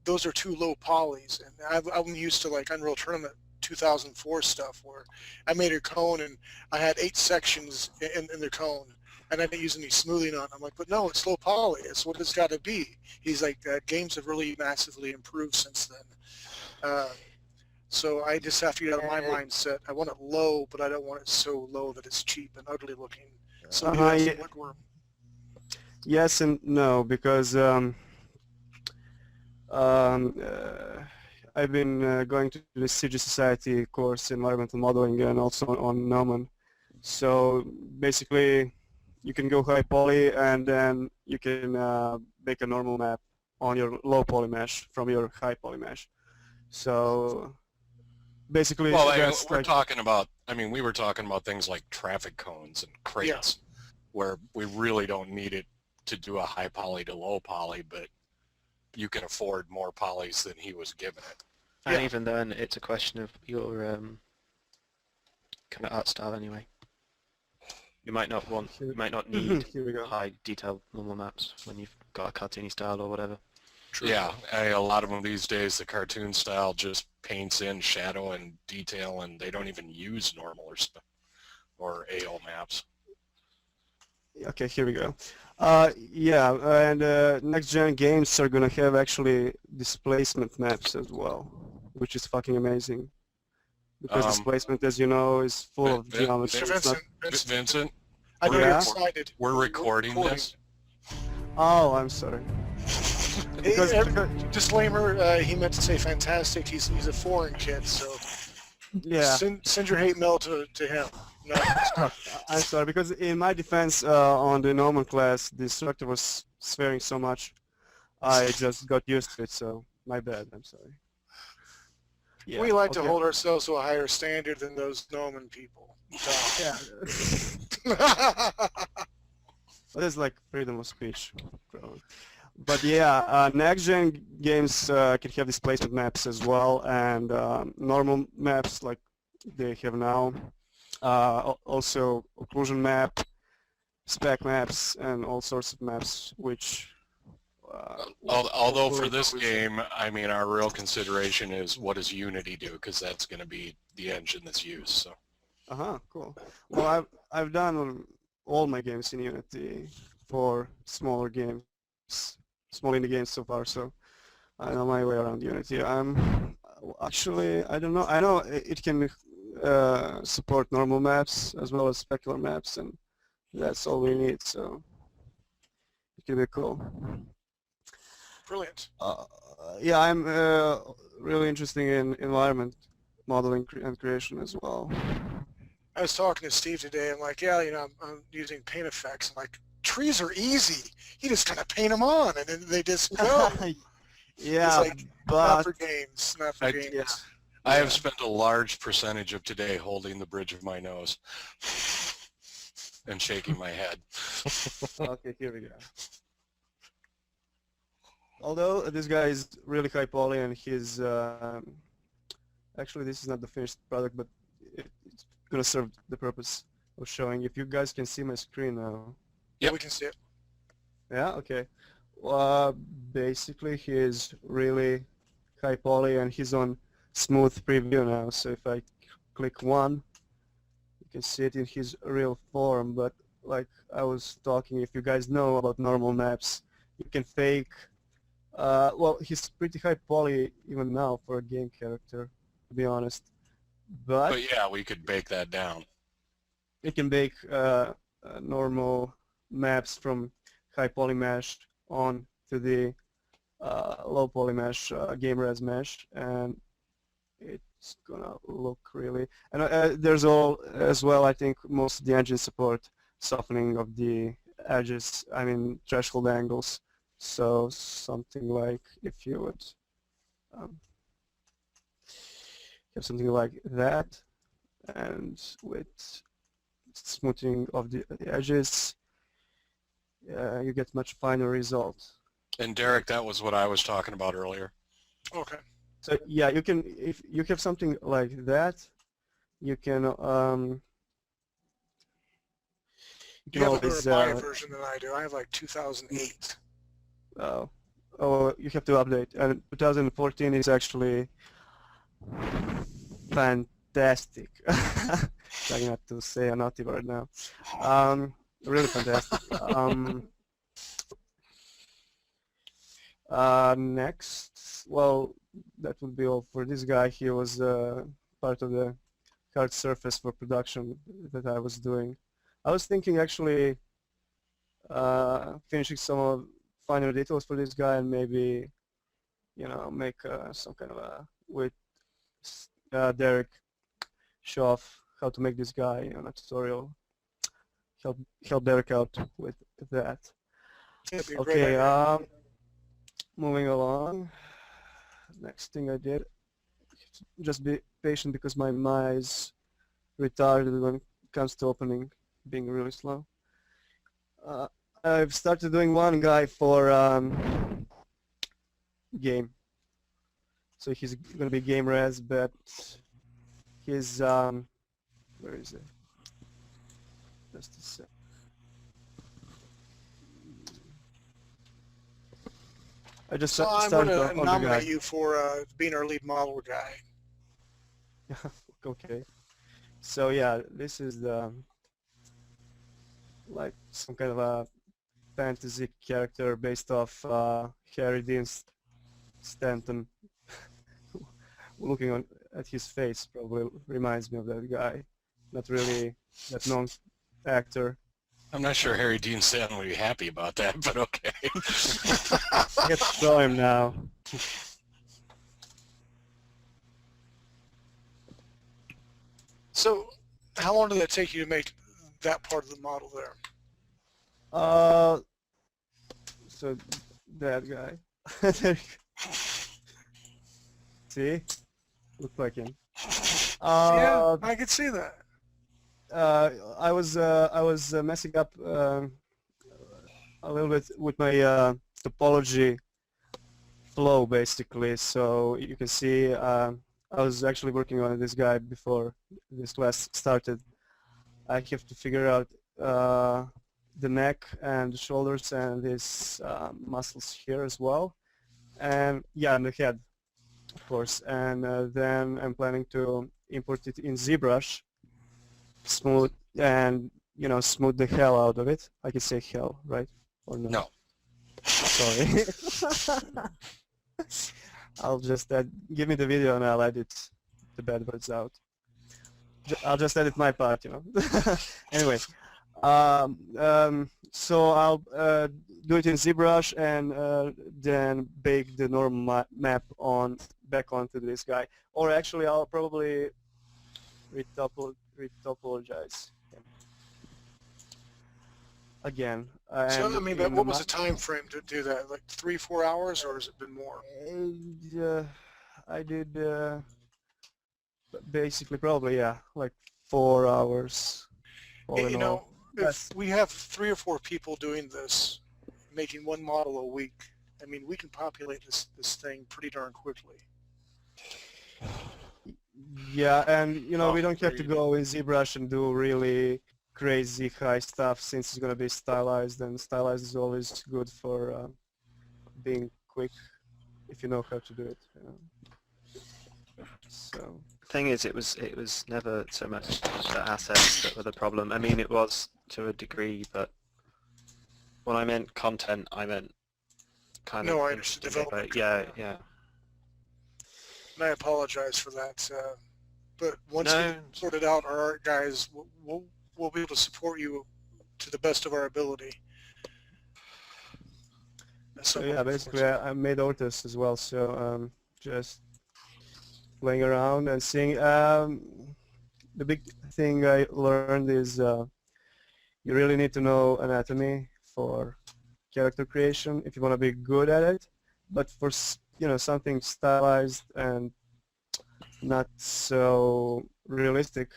those are too low polys. And I'm used to like Unreal Tournament 2004 stuff where I made a cone and I had 8 sections in the cone. And I didn't use any smoothing on it. I'm like, but no, it's low poly. It's what it's got to be. He's like, games have really massively improved since then. So I just have to get out of my mindset. I want it low, but I don't want it so low that it's cheap and ugly looking. So yes and no, because I've been going to the CG Society course, Environmental Modeling, and also on Gnomon. So basically, you can go high poly, and then you can make a normal map on your low poly mesh from your high poly mesh. So basically, well, we were talking about things like traffic cones and crates, where we really don't need it to do a high poly to low poly, but you can afford more polys than he was given it. And even then, it's a question of your kind of art style anyway. You might not need high detailed normal maps when you've got a cartoony style or whatever. True. Yeah, a lot of them these days, the cartoon style just paints in shadow and detail, and they don't even use normal or AO maps. Okay, here we go. And next-gen games are going to have actually displacement maps as well, which is fucking amazing. Because displacement, as you know, is full of geometry. Vincent, I know you're excited. We're recording this. Oh, I'm sorry. Disclaimer, he meant to say fantastic. He's a foreign kid, so yeah. Send your hate mail to him. No. I'm sorry, because in my defense on the Gnomon class, the instructor was swearing so much, I just got used to it, so my bad, I'm sorry. Yeah, we like to hold ourselves to a higher standard than those Gnomon people. So. Yeah. That is like freedom of speech. But yeah, next-gen games can have displacement maps as well, and normal maps like they have now. Also occlusion map, spec maps, and all sorts of maps, which... although for this game, I mean, our real consideration is what does Unity do, because that's going to be the engine that's used. So. Cool. Well, I've done all my games in Unity for smaller games, small indie games so far, so I know my way around Unity. Actually, I don't know. I know it can support normal maps as well as specular maps, and that's all we need, so it can be cool. Brilliant. Yeah, I'm really interested in environment modeling and creation as well. I was talking to Steve today. I'm like, yeah, I'm using paint effects. I'm like, trees are easy. You just kind of paint them on, and then they just go. Yeah, like, but not for games. Not for games. Yeah. I have spent a large percentage of today holding the bridge of my nose and shaking my head. Okay, here we go. Although this guy is really high poly, and he's actually, this is not the finished product, but it's gonna serve the purpose of showing. If you guys can see my screen now. Yeah, we can see it. Yeah. Okay. Basically, he's really high poly, and he's on smooth preview now. So if I click one, you can see it in his real form. But like I was talking, if you guys know about normal maps, you can fake. Well, he's pretty high poly even now for a game character, to be honest. But But yeah, we could bake that down. you can bake normal maps from high poly mesh on to the low poly mesh, game res mesh, and it's gonna look really. And there's all as well. I think most of the engine support softening of the edges. I mean threshold angles. So something like if you would have something like that, and with smoothing of the edges, you get much finer result. And Derek, that was what I was talking about earlier. Okay. So yeah, you can, if you have something like that, you can You have a always better version than I do. I have like 2008. oh, you have to update. And 2014 is actually fantastic. Trying not to say a naughty word now. Really fantastic. Next, well, that would be all for this guy. He was part of the hard surface for production that I was doing. I was thinking actually finishing some of finer details for this guy and maybe, you know, make some kind of a, with Derek, show off how to make this guy on a tutorial. Help Derek out with that. That'd be a great Okay, idea. moving along. Next thing I did, just be patient because my is retarded when it comes to opening, being really slow. I've started doing one guy for game. So he's going to be game res, but his, where is it? Just a sec. I just So I'm started going on to the guy. nominate you for being our lead model guy. Okay. So yeah, this is the, like some kind of a fantasy character based off Harry Dean Stanton. Looking at his face probably reminds me of that guy. Not really that known actor. I'm not sure Harry Dean Stanton would be happy about that, but okay. I get to show him now. So how long did that take you to make that part of the model there? So that guy. There you go. See? Look like him. Yeah, I could see that. I was messing up a little bit with my topology flow basically. So you can see I was actually working on this guy before this class started. I have to figure out the neck and the shoulders and his muscles here as well, and yeah, and the head, of course. And then I'm planning to import it in ZBrush, smooth, and you know, smooth the hell out of it. I can say hell, right? Or no? No. Sorry. I'll just give me the video and I'll edit the bad words out. I'll just edit my part, you know. Anyway, so I'll do it in ZBrush and then bake the normal map on back onto this guy. Or actually, I'll probably retopologize him again. So I mean, but what was the time frame to do that? Like 3-4 hours, or has it been more? And, I did basically probably, yeah, like 4 hours. All You in know, all. if we have 3 or 4 people doing this, making one model a week, I mean, we can populate this thing pretty darn quickly. Yeah, and you know, we don't have to go in ZBrush and do really crazy high stuff since it's going to be stylized, and stylized is always good for being quick if you know how to do it. You know. So Thing is, it was never so much the assets that were the problem. I mean, it was to a degree, but when I meant content, I meant kind No, of I understand interesting it, development. but yeah. And I apologize for that. But once we No, get sorted out, our art guys, we'll be able to support you to the best of our ability. That's So something yeah, I'm looking basically forward I made artists as well, so just playing around and seeing. The big thing I learned is you really need to know anatomy for character creation if you want to be good at it. But for something stylized and not so realistic,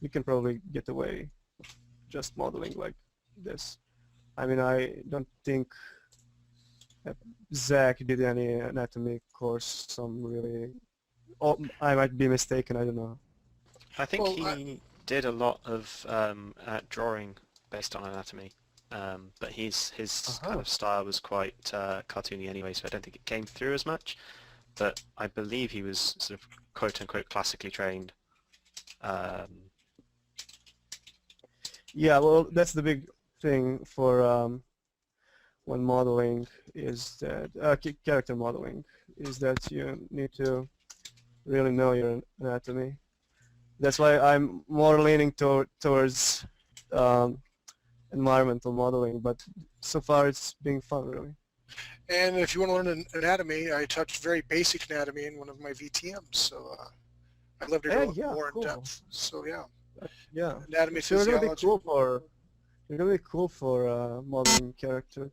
you can probably get away just modeling like this. I mean, I don't think Zach did any anatomy course. Some really, oh, I might be mistaken. I don't know. I think Well, he did a lot of drawing based on anatomy, but his kind of style was quite cartoony anyway, so I don't think it came through as much. But I believe he was sort of quote-unquote classically trained. Yeah, well, that's the big thing for when modeling is that character modeling is that you need to really know your anatomy. That's why I'm more leaning towards environmental modeling, but so far it's been fun, really. And if you want to learn anatomy, I touched very basic anatomy in one of my VTMs, so I'd love to go Yeah, more in cool. depth. So yeah, Yeah, anatomy, so you're gonna be physiology. cool for modeling character. I'm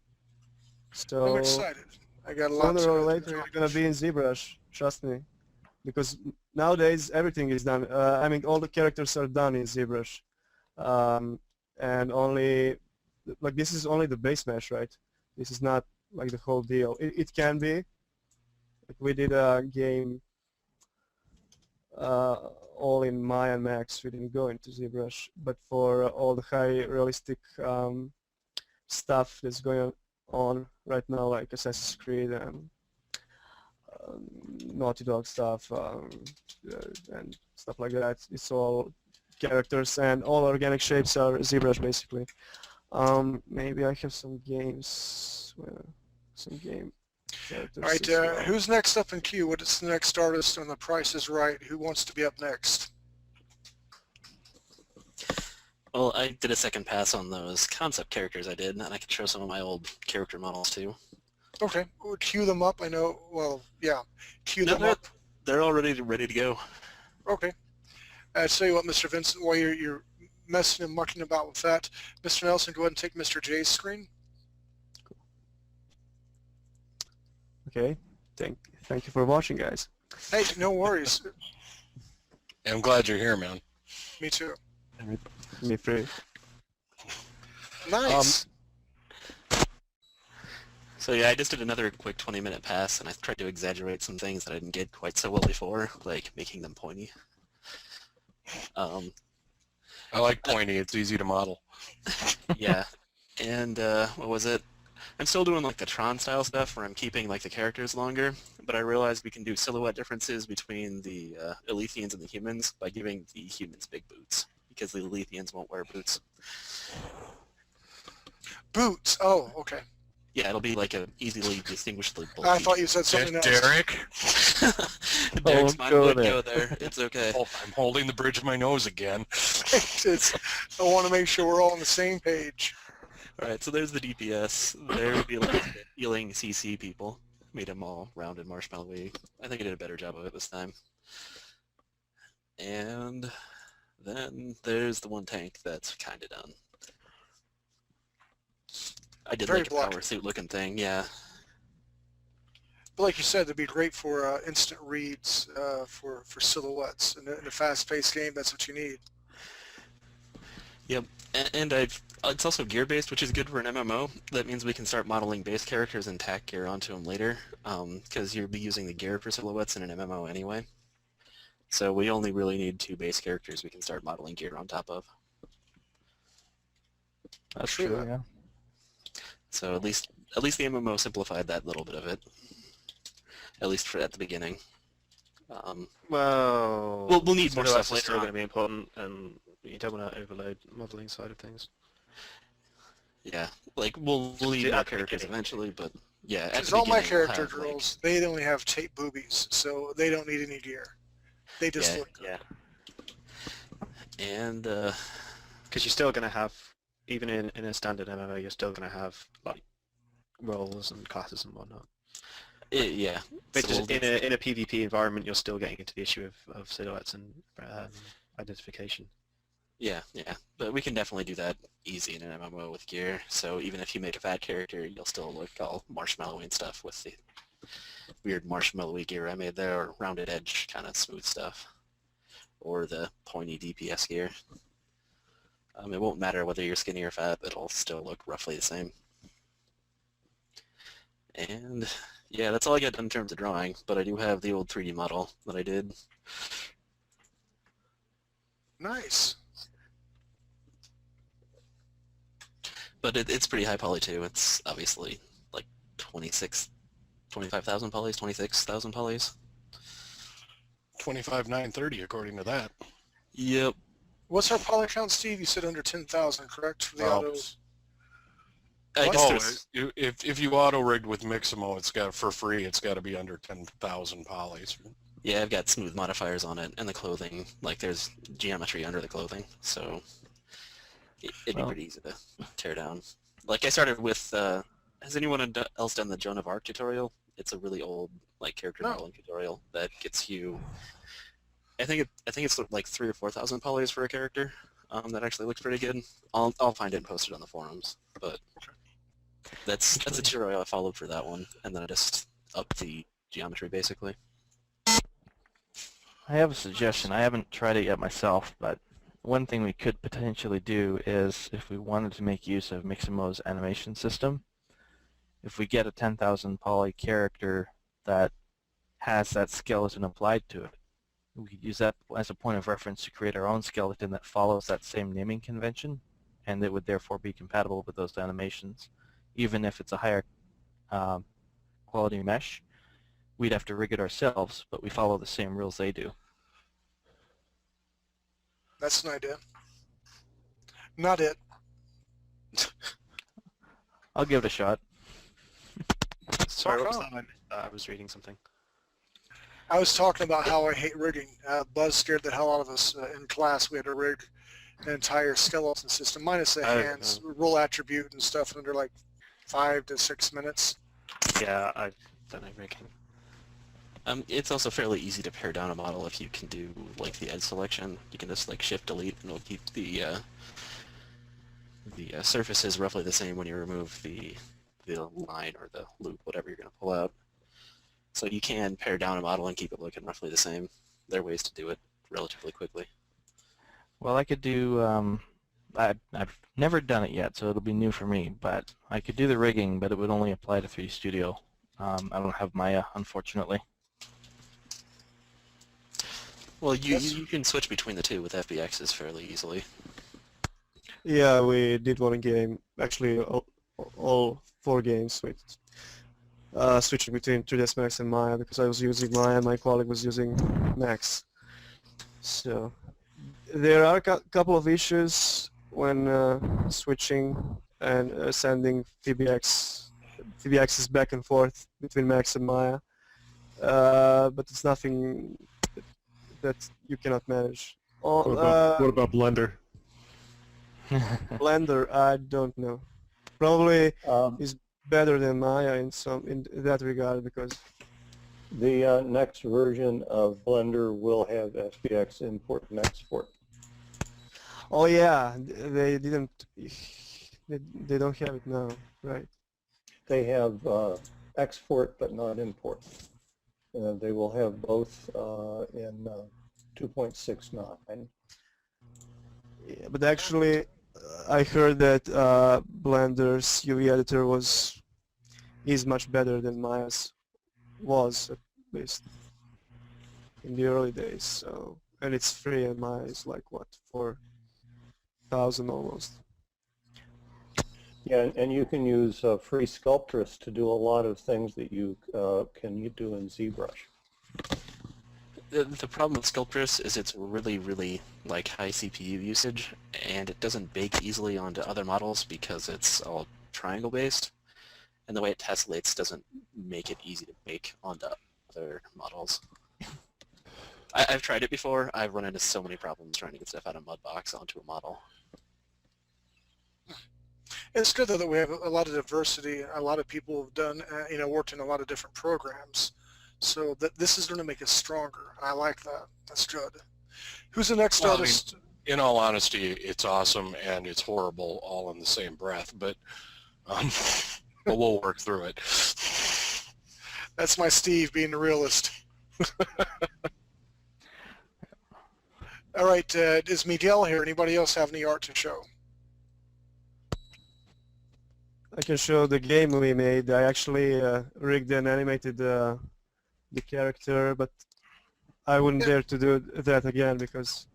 So excited. I got a lot sooner or to later you're gonna be in ZBrush, trust me, because nowadays everything is done. I mean, all the characters are done in ZBrush, and only like this is only the base mesh, right? This is not like the whole deal. It can be. Like we did a game all in Maya and Max. We didn't go into ZBrush, but for all the high realistic stuff that's going on right now, like Assassin's Creed and Naughty Dog stuff and stuff like that, it's all characters and all organic shapes are ZBrush basically. Maybe I have some games, some game characters All right, as well. who's next up in queue? What is the next artist on The Price is Right? Who wants to be up next? Well, I did a second pass on those concept characters I did, and I could show some of my old character models too. Okay, we'll queue them up. I know, well, yeah, queue No, them up. they're all ready to go. Okay. Tell you what, Mr. Vincent, while you're messing and mucking about with that, Mr. Nelson, go ahead and take Mr. J's screen. Okay, thank you for watching, guys. Hey, no worries. I'm glad you're here, man. Me too. Me free. Nice. So yeah, I just did another quick 20-minute pass, and I tried to exaggerate some things that I didn't get quite so well before, like making them pointy. I like pointy. It's easy to model. Yeah, and what was it? I'm still doing like the Tron style stuff where I'm keeping like the characters longer, but I realized we can do silhouette differences between the Elethians and the humans by giving the humans big boots, because the Elethians won't wear boots. Boots. Oh, okay. Yeah, it'll be like a easily distinguishable. I thought you said something else. Derek, Derek's Don't mind go would there. go there. It's okay. oh, I'm holding the bridge of my nose again. I want to make sure we're all on the same page. Alright, so there's the DPS. There would be like the healing CC people. Made them all rounded marshmallowy. I think I did a better job of it this time. And then there's the one tank that's kind of done. I did Very like a blocky. power suit looking thing, yeah. But like you said, it'd be great for instant reads for silhouettes. In a fast-paced game, that's what you need. Yep, and it's also gear-based, which is good for an MMO. That means we can start modeling base characters and tack gear onto them later, because you'll be using the gear for silhouettes in an MMO anyway. So we only really need 2 base characters we can start modeling gear on top of. That's True true, that. yeah. So at least the MMO simplified that little bit of it, at least at the beginning. Well, We'll need more silhouettes stuff are later still on. going to be important, and you don't want to overload modeling side of things. Yeah, like we'll need Yeah, more at the characters beginning. eventually, but yeah, at Because the all my beginning we'll character have, like, girls, they only have tape boobies, so they don't need any gear. They just yeah, look good. Yeah, and because you're still going to have, even in a standard MMO, you're still going to have like roles and classes and whatnot. yeah. But So just we'll in a PvP environment, you're still getting into the issue of silhouettes and identification. Yeah, yeah, but we can definitely do that easy in an MMO with gear. So even if you make a fat character, you'll still look all marshmallowy and stuff with the weird marshmallowy gear I made there, or rounded edge kind of smooth stuff, or the pointy DPS gear. It won't matter whether you're skinny or fat; it'll still look roughly the same. And yeah, that's all I got done in terms of drawing. But I do have the old 3D model that I did. Nice. But it's pretty high poly too. It's obviously like 25,000 polys, 26,000 polys. 25,930 according to that. Yep. What's our poly count, Steve? You said under 10,000, correct? For the Oh. autos. I What? just If you auto rigged with Mixamo, it's got for free. It's got to be under 10,000 polys. yeah, I've got smooth modifiers on it, and the clothing, like there's geometry under the clothing, so it'd be Well- pretty easy to tear down. Like I started with, has anyone else done the Joan of Arc tutorial? It's a really old like character No. modeling tutorial that gets you. I think it's like 3,000 or 4,000 polys for a character. That actually looks pretty good. I'll find it and post it on the forums. But that's a tutorial I followed for that one, and then I just upped the geometry basically. I have a suggestion. I haven't tried it yet myself, but one thing we could potentially do is if we wanted to make use of Mixamo's animation system, if we get a 10,000 poly character that has that skeleton applied to it, we could use that as a point of reference to create our own skeleton that follows that same naming convention, and it would therefore be compatible with those animations. Even if it's a higher quality mesh, we'd have to rig it ourselves, but we follow the same rules they do. That's an idea. Not it. I'll give it a shot. Sorry, what was Rock that? I missed that. I was reading something. I was talking about how I hate rigging. Buzz scared the hell out of us in class. We had to rig an entire skeleton system, minus the Oh, hands, roll attribute and stuff under like 5 to 6 minutes. Yeah, I've done it rigging. It's also fairly easy to pare down a model if you can do like the edge selection. You can just like shift delete and it'll keep the surfaces roughly the same when you remove the line or the loop, whatever you're going to pull out. So you can pare down a model and keep it looking roughly the same. There are ways to do it relatively quickly. Well, I could do, I've never done it yet, so it'll be new for me, but I could do the rigging, but it would only apply to 3D Studio. I don't have Maya, unfortunately. Well, you can switch between the two with FBXs fairly easily. Yeah, we did one game, actually all 4 games with switching between 3ds Max and Maya, because I was using Maya and my colleague was using Max. So there are a couple of issues when switching and sending PBXs back and forth between Max and Maya, but it's nothing that you cannot manage. What about Blender? Blender, I don't know. Probably Um, is better than Maya in that regard, because the next version of Blender will have SPX import and export. oh yeah, they didn't, they don't have it now, right? They have export but not import. They will have both in 2.69. Yeah, but actually, I heard that Blender's UV editor is much better than Maya's was, at least in the early days. So, and it's free, and Maya is like what, 4,000 almost. Yeah, and you can use free Sculptress to do a lot of things that you can do in ZBrush. The problem with Sculptress is it's really like high CPU usage, and it doesn't bake easily onto other models because it's all triangle based, and the way it tessellates doesn't make it easy to bake onto other models. I've tried it before. I've run into so many problems trying to get stuff out of Mudbox onto a model. It's good though that we have a lot of diversity. A lot of people have done, worked in a lot of different programs, so that this is going to make us stronger. And I like that. That's good. Who's the next Well, I mean, artist? in all honesty, it's awesome and it's horrible all in the same breath, but we'll work through it. That's my Steve being the realist. All right, is Miguel here? Anybody else have any art to show? I can show the game we made. I actually rigged and animated the character, but I wouldn't dare to do that again because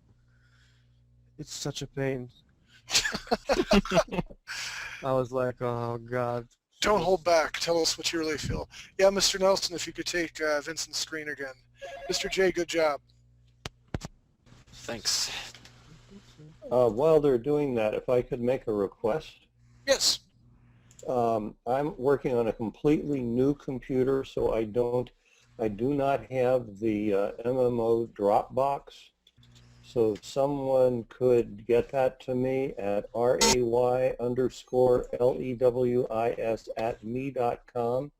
it's such a pain. I was like, oh god. Don't hold back. Tell us what you really feel. Yeah, Mr. Nelson, if you could take Vincent's screen again. Mr. J, good job. Thanks. While they're doing that, if I could make a request. Yes. I'm working on a completely new computer, so I do not have the MMO Dropbox. So if someone could get that to me at ray_lewis@me.com,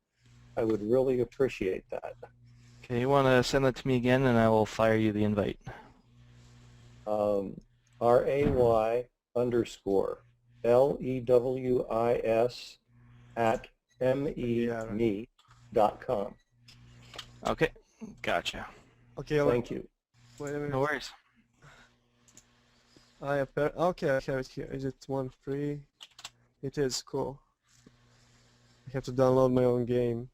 I would really appreciate that. Okay, you want to send that to me again, and I will fire you the invite. ray_lewis@me.com. Okay, gotcha. Okay, Thank you. wait a minute. No worries. Okay, I have it here. Is it one free? It is, cool. I have to download my own game.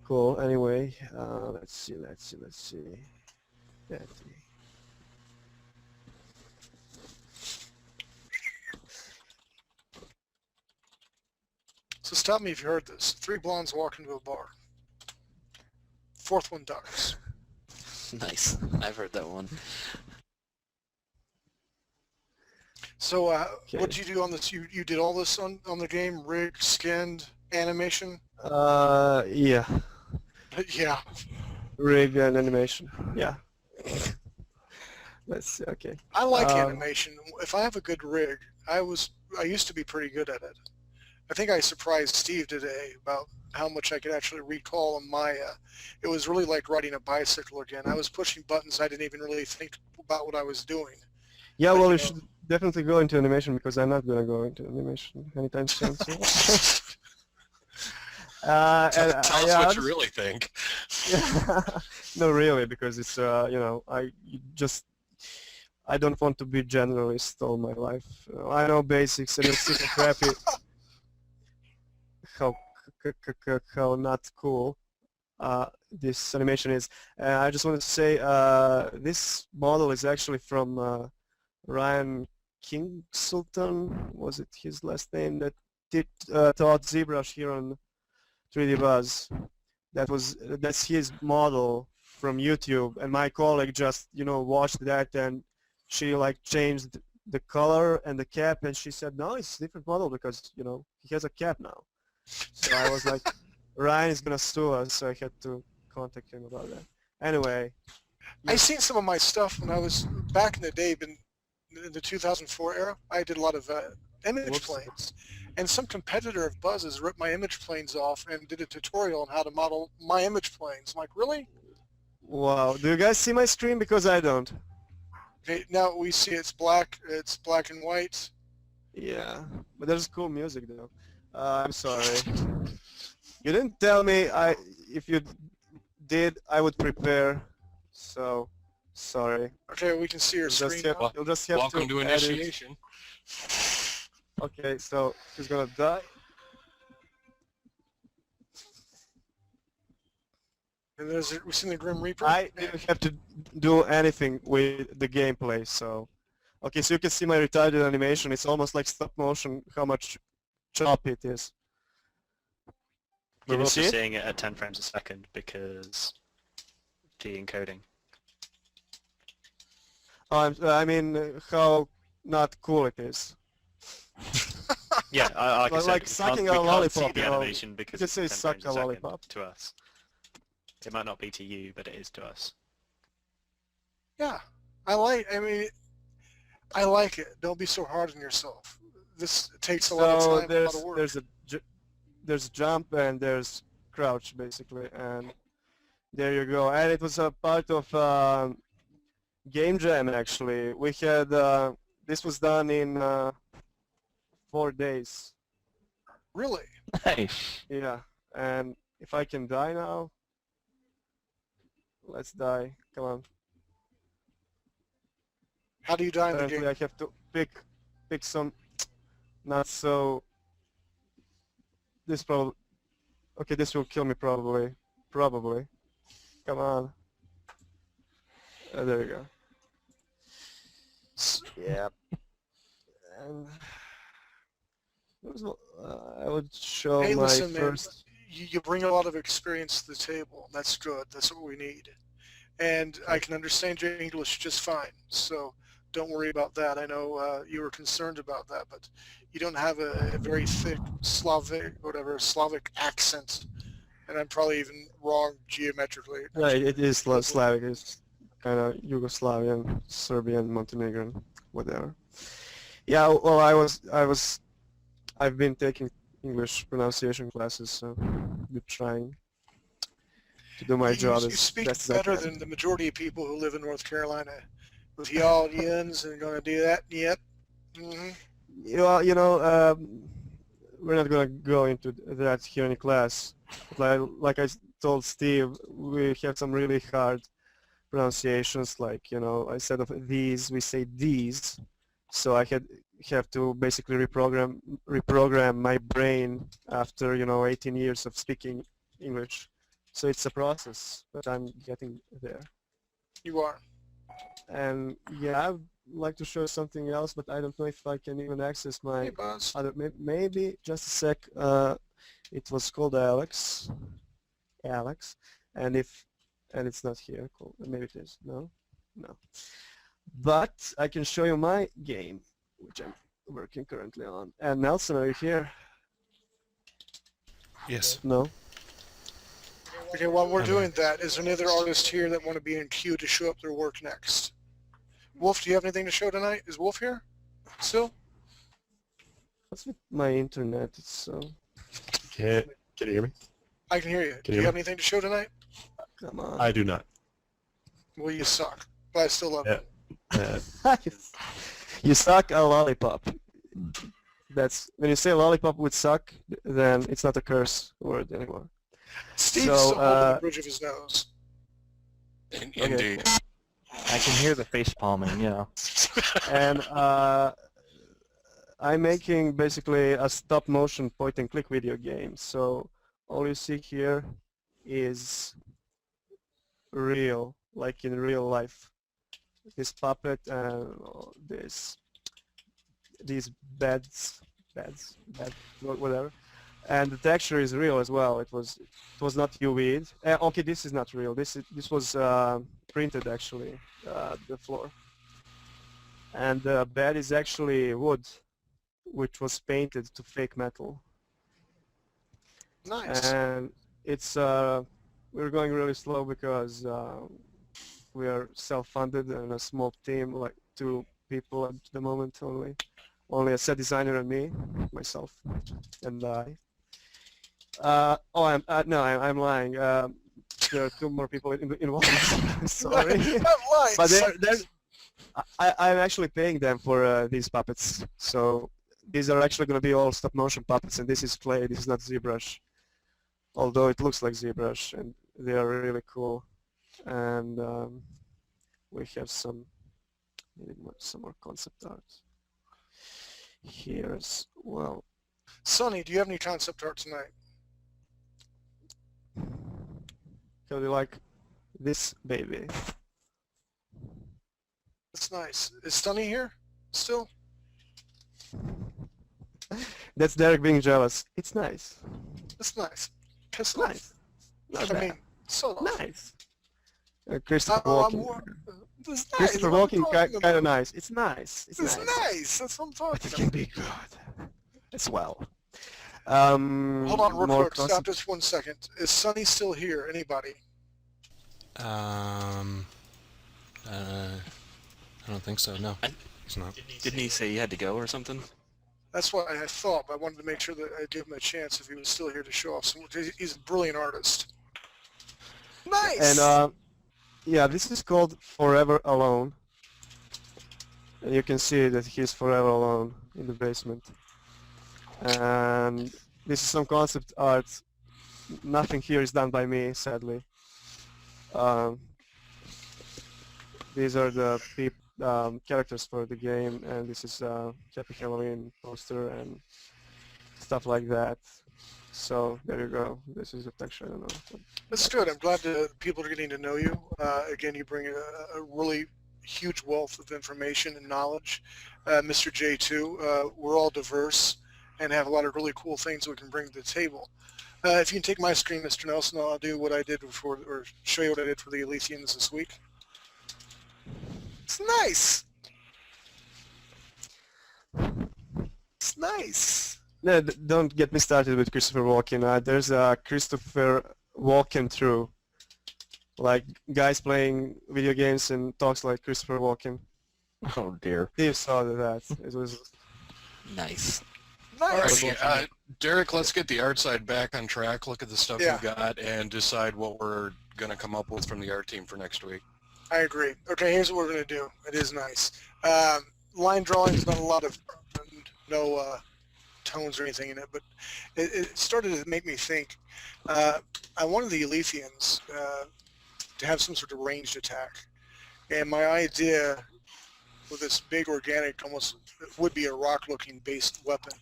Cool, anyway, let's see. So stop me if you heard this. 3 blondes walk into a bar. 4th one ducks. Nice. I've heard that one. So what did you do on this? You did all this on the game? Rig, skinned, animation? Yeah. Yeah. Rig and animation. Yeah. Let's see, okay. I like animation. If I have a good rig, I used to be pretty good at it. I think I surprised Steve today about how much I could actually recall on my, it was really like riding a bicycle again. I was pushing buttons. I didn't even really think about what I was doing. Yeah, well, you should definitely go into animation because I'm not going to go into animation anytime soon. So. Tell us what you really think. Yeah. No, really, because it's, I don't want to be generalist all my life. I know basics and it's super crappy. How not cool this animation is. I just wanted to say this model is actually from Ryan Kingsulton, was it his last name, that taught ZBrush here on 3D Buzz. That's his model from YouTube, and my colleague just watched that, and she like changed the color and the cap, and she said no, it's a different model because he has a cap now. So I was like, Ryan is gonna sue us, so I had to contact him about that. Anyway, I seen some of my stuff when I was back in the day, in the 2004 era. I did a lot of image planes, and some competitor of Buzz's ripped my image planes off and did a tutorial on how to model my image planes. I'm like, really? Wow. Do you guys see my screen? Because I don't. Okay, now we see it's black and white. Yeah, but there's cool music though. I'm sorry. You didn't tell me. If you did, I would prepare. So, sorry. Okay, we can see your screen now. You'll just have Welcome to edit. initiation. Okay, so he's gonna die. And we've seen the Grim Reaper. I didn't have to do anything with the gameplay, so. Okay, so you can see my retarded animation. It's almost like stop motion, how much chop it is. We're Can you also see it? seeing it at 10 frames a second because encoding. Oh, I mean, how not cool it is. Yeah, like I said, Like we sucking can't, a we can't see lollipop, the you know, animation because just say it's 10 suck frames a a second lollipop. to us. It might not be to you, but it is to us. Yeah, I like it. Don't be so hard on yourself. This takes a lot of So time, a lot of work. there's jump and there's crouch basically, and there you go. And it was a part of game jam actually. We had this was done in 4 days. Really? Nice. Yeah, and if I can die now, let's die. Come on. How do you die in the Apparently game? I have to pick some not so. This probably. Okay, this will kill me probably. Probably. Come on. There you go. Yep. And I would show Hey, my listen, man. first. You bring a lot of experience to the table. That's good. That's what we need. And I can understand your English just fine. So don't worry about that. I know you were concerned about that, but you don't have a very thick Slavic accent. And I'm probably even wrong geometrically. Yeah, it is Slavic. It's kind of Yugoslavian, Serbian, Montenegrin, whatever. Yeah, well, I've been taking English pronunciation classes, so I'm trying to do my job You as speak best as I better can. than the majority of people who live in North Carolina. With y'all, yins, and going to do that, yep. Mm-hmm. We're not going to go into that here in class. But like I told Steve, we have some really hard pronunciations. Like, instead of these, we say these. So I have to basically reprogram my brain after 18 years of speaking English. So it's a process, but I'm getting there. You are. And yeah, I'd like to show something else, but I don't know if I can even access my Hey, Buzz. other. Maybe just a sec. It was called Alex, and it's not here. Cool. Maybe it is. No. But I can show you my game, which I'm working currently on. And Nelson, are you here? Yes. No. Okay, while we're doing that, is there any other artists here that want to be in queue to show up their work next? Wolf, do you have anything to show tonight? Is Wolf here still? What's with my internet? It's so. Can you hear me? I can hear you. Do you have anything to show tonight? Come on. I do not. Well, you suck, but I still love you. You suck a lollipop. That's when you say lollipop would suck, then it's not a curse word anymore. Steve's So, still holding the bridge of his nose. Indeed. I can hear the face palming, yeah. And I'm making basically a stop motion point and click video game. So all you see here is real, like in real life. This puppet and these beds, whatever. And the texture is real as well. It was not UV'd. Okay, this is not real. This was printed actually, the floor. And the bed is actually wood, which was painted to fake metal. Nice. And it's we're going really slow because we are self-funded and a small team, like 2 people at the moment only. Only a set designer and me, myself, and I. I'm lying. There are 2 more people involved. Sorry. I'm lying. But I'm actually paying them for these puppets. So these are actually going to be all stop motion puppets, and this is clay. This is not ZBrush. Although it looks like ZBrush, and they are really cool. And we have some more concept art here as well. Sonny, do you have any concept art tonight? How do you like this baby? That's nice. Is Sonny here still? That's Derek being jealous. It's nice. That's nice. Piss Nice. off. Not I bad. mean, so off. Nice. Christopher Oh, Walken. That's nice. Christopher What am Walken, I talking kind of about? nice. It's nice. It's It's nice. nice. That's what I'm But talking it can about. be good as well. Hold on, real More quick. Stop concept. just 1 second. Is Sonny still here? Anybody? I don't think so. No, he's not. Didn't he say he had to go or something? That's what I thought, but I wanted to make sure that I'd give him a chance if he was still here to show off some. He's a brilliant artist. Nice. And yeah, this is called Forever Alone. And you can see that he's forever alone in the basement. And this is some concept art. Nothing here is done by me, sadly. These are the characters for the game, and this is Happy Halloween poster and stuff like that. So there you go. This is a texture. I don't know. That's good. I'm glad that people are getting to know you. Again, you bring a really huge wealth of information and knowledge. Mr. J too. We're all diverse and have a lot of really cool things we can bring to the table. If you can take my screen, Mr. Nelson, I'll do what I did before, or show you what I did for the Elysians this week. It's nice. It's nice. No, don't get me started with Christopher Walken. There's a Christopher Walken through. Like guys playing video games and talks like Christopher Walken. Oh dear. Steve saw that. It was Nice. Nice. Alrighty, Derek, let's get the art side back on track, look at the stuff Yeah. we've got, and decide what we're going to come up with from the art team for next week. I agree. Okay, here's what we're going to do. It is nice. Line drawings, not a lot of, no tones or anything in it, but it started to make me think. I wanted the Elysians to have some sort of ranged attack. And my idea with this big organic, almost would be a rock-looking based weapon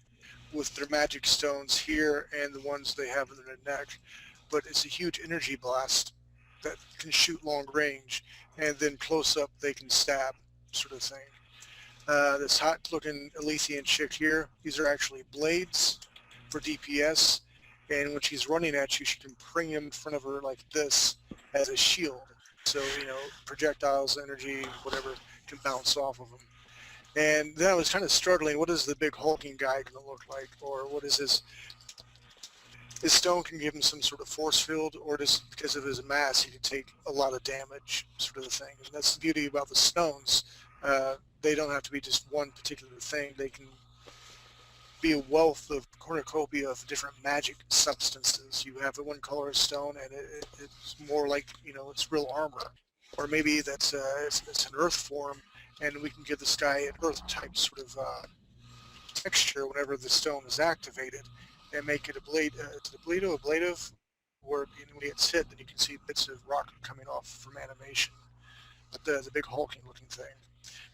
with their magic stones here and the ones they have in their neck. But it's a huge energy blast that can shoot long range, and then close up they can stab, sort of thing. This hot-looking Elysian chick here, these are actually blades for DPS, and when she's running at you, she can bring them in front of her like this as a shield. So, you know, projectiles, energy, whatever, can bounce off of them. And then I was kind of struggling, what is the big hulking guy going to look like? Or what is his stone can give him some sort of force field, or just because of his mass, he can take a lot of damage, sort of the thing. And that's the beauty about the stones. They don't have to be just one particular thing. They can be a wealth of cornucopia of different magic substances. You have the one color of stone, and it's more like, you know, it's real armor. Or maybe that's it's an earth form, and we can give this guy an earth type sort of texture whenever the stone is activated, and make it a blade, ablative, where when he gets hit, then you can see bits of rock coming off from animation. The big hulking looking thing.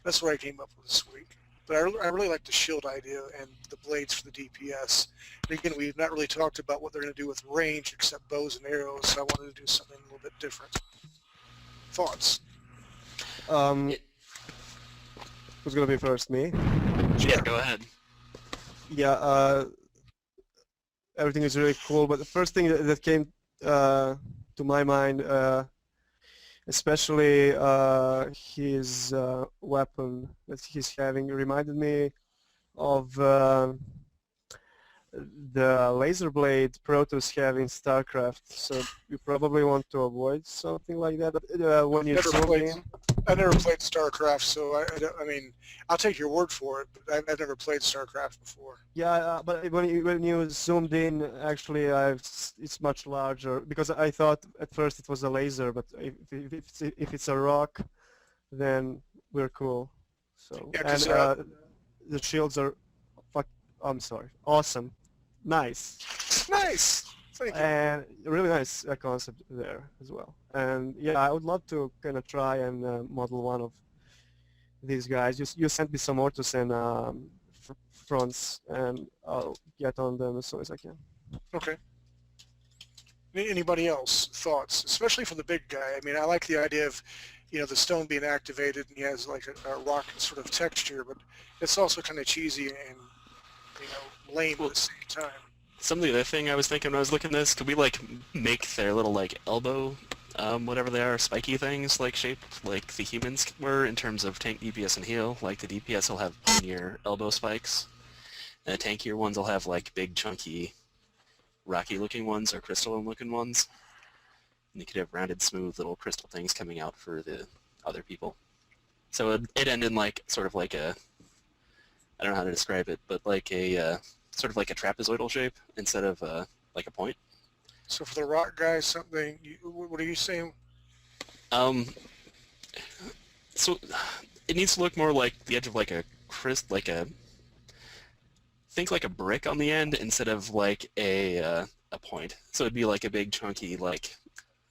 That's what I came up with this week. But I really like the shield idea and the blades for the DPS. And again, we've not really talked about what they're going to do with range except bows and arrows, so I wanted to do something a little bit different. Thoughts? who's gonna be first? Me? Yeah, go ahead. Yeah. Everything is really cool, but the first thing that came to my mind, especially his weapon that he's having, reminded me of the laser blade Protoss have in StarCraft. So you probably want to avoid something like that. But when you zoom in, I never played StarCraft, so I mean, I'll take your word for it, but I've never played StarCraft before. yeah, but when you zoomed in, actually, it's much larger, because I thought at first it was a laser, but if it's a rock, then we're cool. So Yeah, and 'cause, the shields are, I'm sorry, awesome, nice, Nice! Thank you. and really nice concept there as well. And yeah, I would love to kind of try and model one of these guys. You sent me some ortos and fronts, and I'll get on them as soon as I can. Okay. Anybody else? Thoughts? Especially for the big guy. I mean, I like the idea of, you know, the stone being activated and he has like a rock sort of texture, but it's also kind of cheesy and, you know, lame at the same time. Some of the other thing I was thinking when I was looking at this, could we like make their little like elbow whatever they are, spiky things like shaped like the humans were in terms of tank DPS and heal. Like the DPS will have near elbow spikes, and the tankier ones will have like big chunky rocky looking ones or crystalline looking ones. And you could have rounded smooth little crystal things coming out for the other people. So it ended in like sort of like a, I don't know how to describe it, but like a sort of like a trapezoidal shape instead of like a point. So for the rock guys, something. What are you saying? So it needs to look more like the edge of like a think like a brick on the end instead of like a point. So it'd be like a big chunky like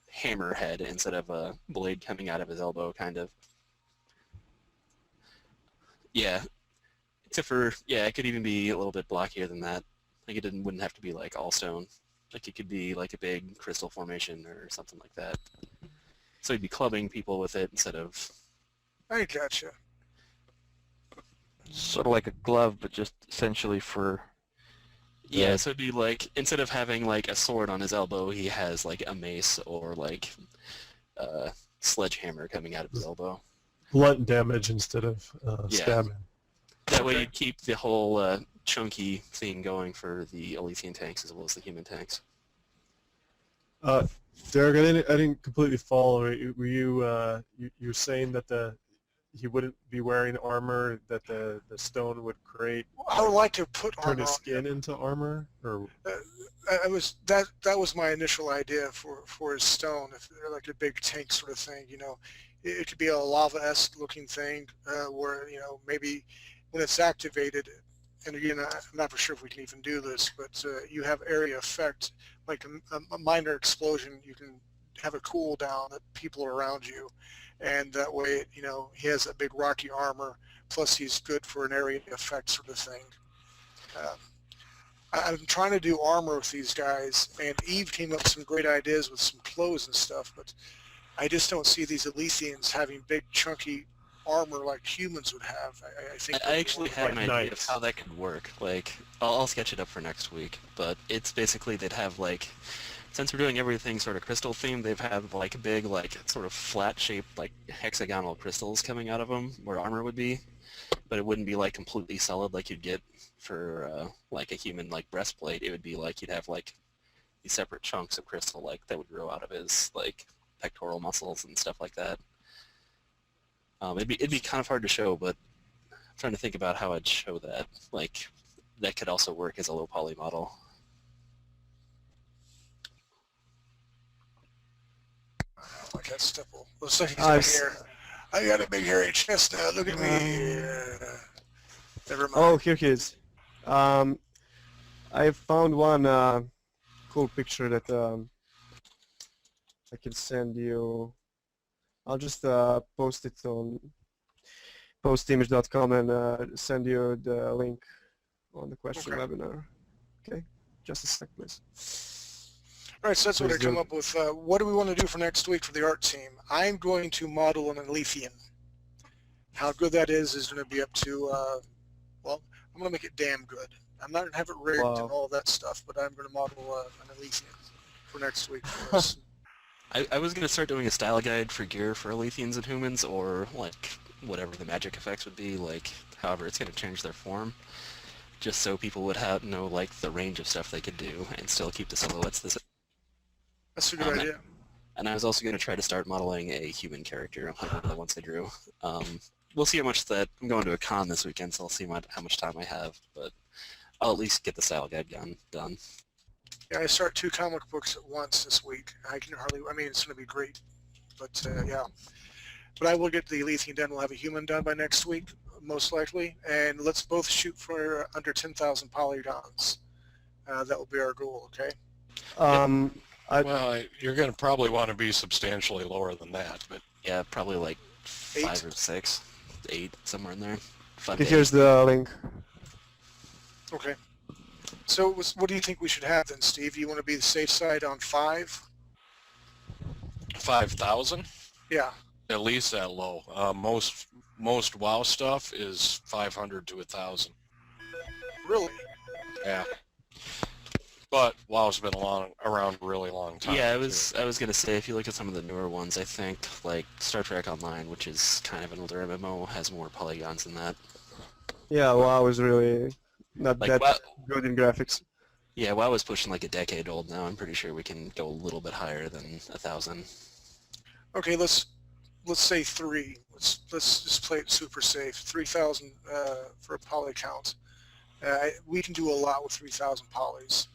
hammer head instead of a blade coming out of his elbow, kind of. Yeah, except for it could even be a little bit blockier than that. Like it wouldn't have to be like all stone. Like it could be like a big crystal formation or something like that. So you'd be clubbing people with it instead of. I gotcha. Sort of like a glove, but just essentially for... Yeah, so it'd be like, instead of having like a sword on his elbow, he has like a mace or like a sledgehammer coming out of his elbow. Blunt damage instead of stabbing. That way you'd keep the whole chunky theme going for the Elysian tanks as well as the human tanks. Derek, I didn't completely follow it. Were you're saying that he wouldn't be wearing armor that the stone would create? I would like to put turn armor his on skin into armor, or that was my initial idea for his stone, if they're like a big tank sort of thing. It could be a lava-esque looking thing where maybe when it's activated, and again I'm not for sure if we can even do this, but you have area effect, like a minor explosion. You can have a cooldown that people are around you, and that way he has a big rocky armor, plus he's good for an area effect sort of thing. I'm trying to do armor with these guys, and Eve came up with some great ideas with some clothes and stuff, but I just don't see these Elysians having big chunky armor like humans would have. I think I actually have an like idea of knights. how that could work. Like, I'll sketch it up for next week, but it's basically they'd have like, since we're doing everything sort of crystal themed, they've had like big like sort of flat shaped like hexagonal crystals coming out of them where armor would be, but it wouldn't be like completely solid like you'd get for like a human like breastplate. It would be like you'd have like these separate chunks of crystal like that would grow out of his like pectoral muscles and stuff like that. It'd be kind of hard to show, but I'm trying to think about how I'd show that. Like, that could also work as a low poly model. like that stipple. Looks like he's got hair. I got a big hairy chest now. Look at me. Never mind. Oh, here he is. I found one cool picture that I can send you. I'll just post it on postimage.com and send you the link on the question webinar. Okay, just a sec, please. All right, so that's what I come up with. What do we want to do for next week for the art team? I'm going to model an Elysian. How good that is going to be up to, well, I'm going to make it damn good. I'm not going to have it rigged and all that stuff, but I'm going to model an Elysian for next week for us. I was going to start doing a style guide for gear for Elysians and humans, or like whatever the magic effects would be, like however it's going to change their form, just so people would know like the range of stuff they could do and still keep the silhouettes the same. That's a good idea. And I was also going to try to start modeling a human character, like one of the ones I drew. We'll see how much that, I'm going to a con this weekend, so I'll see how much time I have, but I'll at least get the style guide done. Yeah, I start 2 comic books at once this week. I can hardly, I mean, it's going to be great, but yeah. But I will get the Elysian done. We'll have a human done by next week, most likely, and let's both shoot for under 10,000 polygons. That will be our goal, okay? Well, you're going to probably want to be substantially lower than that, but yeah, probably like 5 or 6, 8, somewhere in there. Here's the link. Okay. So what do you think we should have then, Steve? You want to be the safe side on 5? 5,000? Yeah. At least that low. Most WoW stuff is 500 to 1,000. Really? Yeah. But WoW's been around a really long time. Yeah, too. I was gonna say, if you look at some of the newer ones, I think like Star Trek Online, which is kind of an older MMO, has more polygons than that. Yeah, WoW is really not Like that WoW, good in graphics. yeah, WoW is pushing like a decade old now. I'm pretty sure we can go a little bit higher than 1,000. Okay, let's say 3. Let's just play it super safe. 3,000 for a poly count. We can do a lot with 3,000 polys.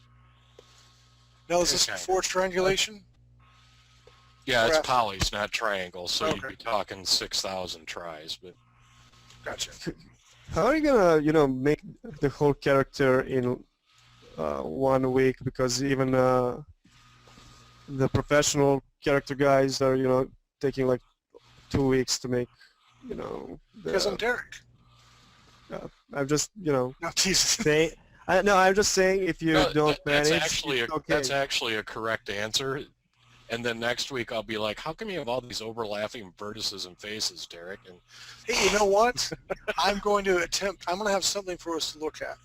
Now, is this Okay. before triangulation? Yeah, it's Or after? polys, not triangles, so you'd Okay. be talking 6,000 tries. But Gotcha. How are you gonna, make the whole character in 1 week? Because even the professional character guys are, taking like 2 weeks to make, Because I'm Derek. I'm just, Not teasing. saying. No, I'm just saying if you No, don't that's manage, actually it's okay. that's actually a correct answer. And then next week I'll be like, how come you have all these overlapping vertices and faces, Derek? And Hey, you know what? I'm going to have something for us to look at.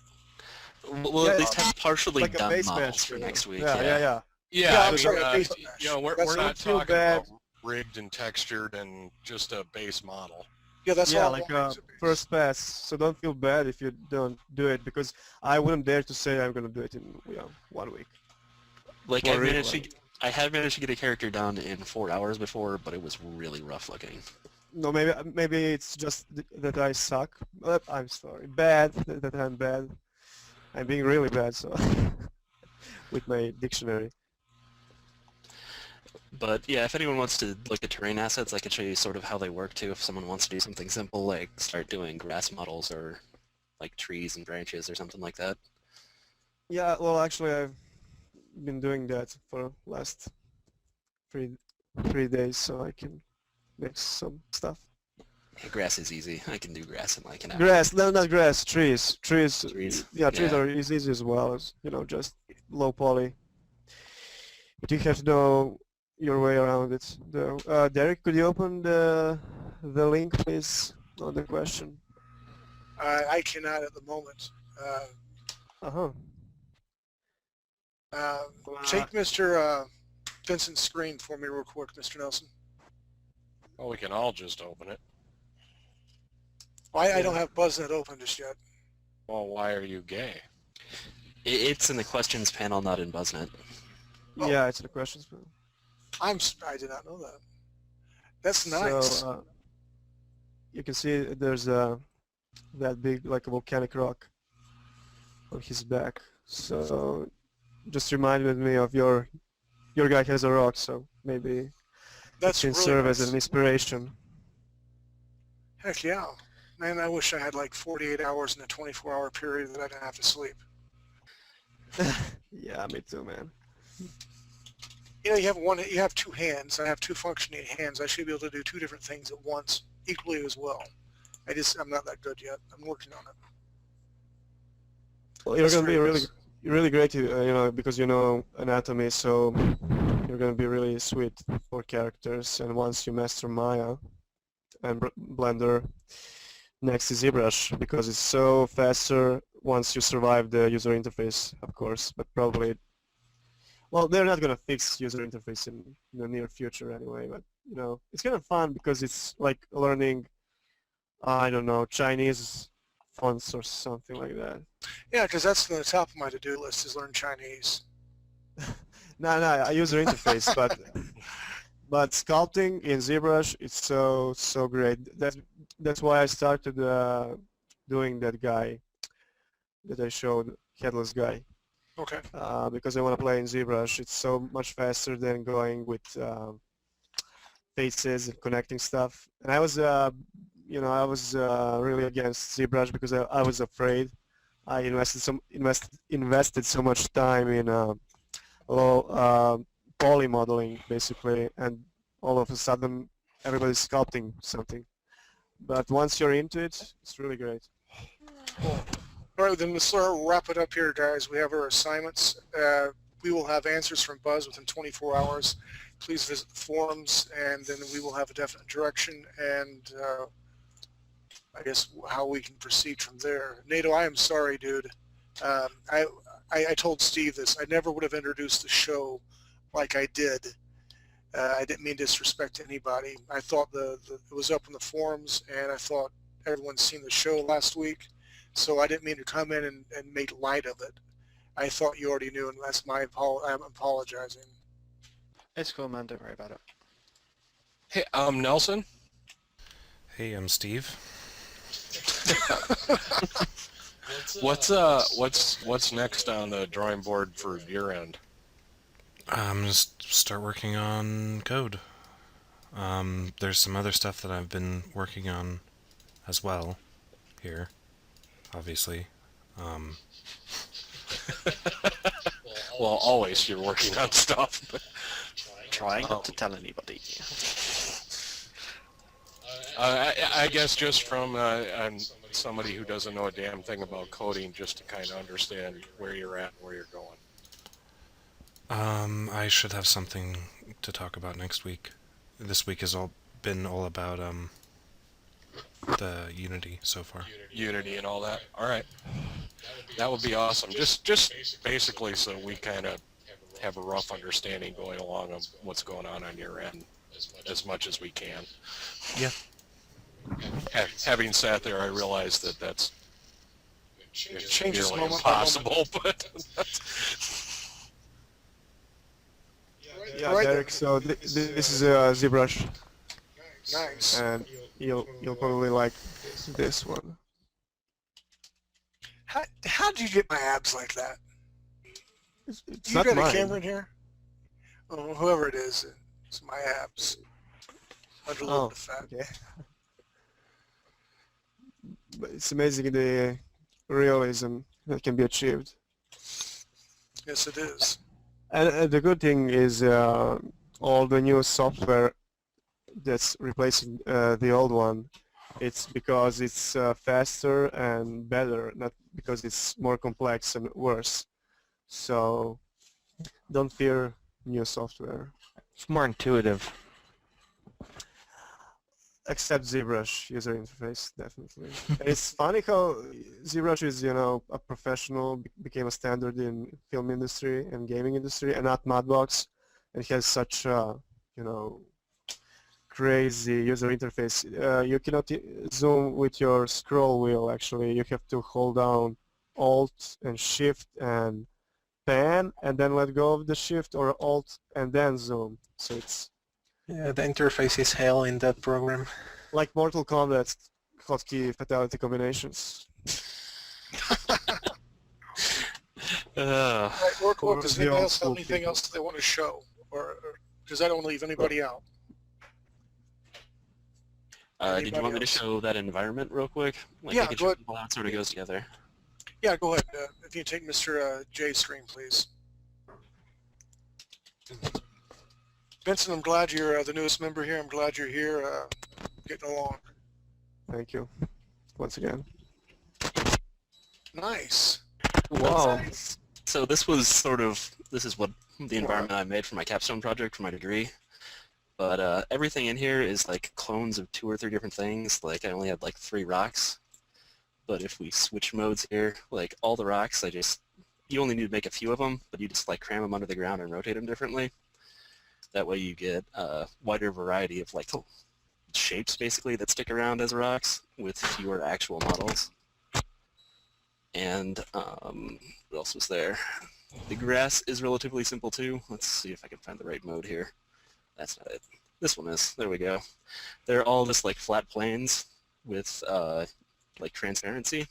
We'll Yeah, at least have partially like a done base models match, for next week. Yeah, yeah, yeah. yeah, Yeah, I I'm mean, sorry, a base match. we're That's not not too talking bad. about rigged and textured and just a base model. Yeah, that's Yeah, all. like I want. first pass. So don't feel bad if you don't do it, because I wouldn't dare to say I'm gonna do it in 1 week. Like For real, I had managed to get a character done in 4 hours before, but it was really rough looking. No, maybe it's just that I suck. I'm sorry, bad. That I'm bad. I'm being really bad. So with my dictionary. But yeah, if anyone wants to look at terrain assets, I could show you sort of how they work too. If someone wants to do something simple, like start doing grass models or like trees and branches or something like that. Yeah, well, actually, I've been doing that for last three days, so I can make some stuff. Grass is easy. I can do grass in like an hour. Grass, no, not grass. Trees. Trees. Yeah, trees Yeah. are easy as well as just low poly. But you have to know your way around it. Though, Derek, could you open the link, please, on the question? I cannot at the moment. Uh-huh. Take Mr. Vincent's screen for me real quick, Mr. Nelson. Well, we can all just open it. I don't have BuzzNet open just yet. Well, why are you gay? It's in the questions panel, not in BuzzNet. Oh. Yeah, it's the questions. I did not know that. That's nice. So you can see there's that big, like a volcanic rock on his back. So just reminded me of your guy has a rock, so maybe That's it can really serve nice. as an inspiration. Heck yeah. Man, I wish I had like 48 hours in a 24-hour period that I didn't have to sleep. Yeah, me too, man. You have 2 hands. I have 2 functioning hands. I should be able to do 2 different things at once, equally as well. I'm not that good yet. I'm working on it. Well, you're That's gonna be very really great, because you know anatomy, so you're gonna be really sweet for characters. And once you master Maya and Blender, next is ZBrush, because it's so faster once you survive the user interface, of course. But probably, well, they're not gonna fix user interface in the near future anyway. But it's kind of fun because it's like learning, I don't know, Chinese fonts or something like that. Yeah, because that's on the top of my to-do list is learn Chinese. No, user interface, but sculpting in ZBrush is so great. That's why I started doing that guy that I showed, headless guy, Okay. because I want to play in ZBrush. It's so much faster than going with faces and connecting stuff. And I was really against ZBrush because I was afraid. I invested so much time in poly modeling basically, and all of a sudden everybody's sculpting something. But once you're into it, it's really great. Cool. All right, then let's wrap it up here, guys. We have our assignments. We will have answers from Buzz within 24 hours. Please visit the forums, and then we will have a definite direction and I guess how we can proceed from there. NATO, I am sorry, dude. I told Steve this. I never would have introduced the show like I did. I didn't mean disrespect to anybody. I thought it was up in the forums, and I thought everyone's seen the show last week, so I didn't mean to come in and make light of it. I thought you already knew, and that's my I'm apologizing. It's cool, man. Don't worry about it. Hey, Nelson. Hey, I'm Steve. What's next on the drawing board for year end? Just start working on code. There's some other stuff that I've been working on as well here, obviously. Well, always you're working on stuff. But Trying not to tell anybody. I guess just from somebody who doesn't know a damn thing about coding, just to kind of understand where you're at and where you're going. I should have something to talk about next week. This week has been all about the Unity so far. Unity and all that. All right, that would be awesome. Just basically so we kind of have a rough understanding going along of what's going on your end, as much as we can. Yeah. Having sat there, I realized that's changes nearly moment by moment. impossible, but Yeah, Right. Derek. So this is ZBrush, Nice. and you'll probably like this one. How did you get my abs like that? It's You not got mine. a camera in here? Oh, whoever it is, it's my abs. Under a little Oh, bit of fat. okay. But it's amazing the realism that can be achieved. Yes, it is. And the good thing is all the new software that's replacing the old one, it's because it's faster and better, not because it's more complex and worse. So don't fear new software. It's more intuitive. Except ZBrush user interface, definitely. And it's funny how ZBrush is, a professional, became a standard in film industry and gaming industry, and not Madbox. And it has such, crazy user interface. You cannot zoom with your scroll wheel, actually. You have to hold down Alt and Shift and pan, and then let go of the Shift, or Alt and then zoom. So it's Yeah, the interface is hell in that program. like Mortal Kombat hotkey fatality combinations. Right, Orc, does the anybody old else have school anything people. else they want to show? Or does that don't leave anybody out? Did you want me to show that environment real quick? Like, Yeah, I can go show ahead. people how it sort of goes together. Yeah, go ahead. If you take Mr. J's screen, please. Vincent, I'm glad you're the newest member here. I'm glad you're here getting along. Thank you. Once again. Nice. Whoa. So this is what the environment I made for my capstone project for my degree. But everything in here is like clones of 2 or 3 different things. Like I only had like 3 rocks. But if we switch modes here, like all the rocks, you only need to make a few of them, but you just like cram them under the ground and rotate them differently. That way you get a wider variety of like shapes basically that stick around as rocks with fewer actual models. And what else was there? The grass is relatively simple too. Let's see if I can find the right mode here. That's not it. This one is. There we go. They're all just like flat planes with like transparency.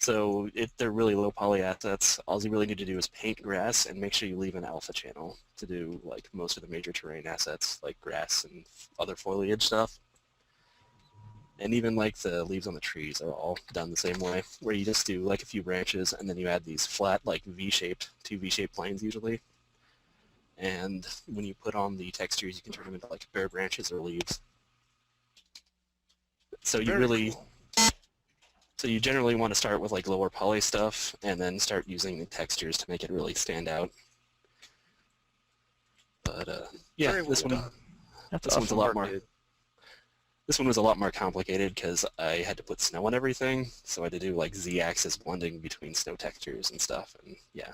So they're really low poly assets. All you really need to do is paint grass and make sure you leave an alpha channel to do like most of the major terrain assets like grass and other foliage stuff. And even like the leaves on the trees are all done the same way, where you just do like a few branches and then you add these flat like V-shaped, 2 V-shaped planes usually. And when you put on the textures, you can turn them into like bare branches or leaves. So you generally want to start with like lower poly stuff and then start using the textures to make it really stand out. But yeah, Very well this done. That's one's a awesome lot work, more. dude. This one was a lot more complicated because I had to put snow on everything, so I had to do like z-axis blending between snow textures and stuff, and yeah,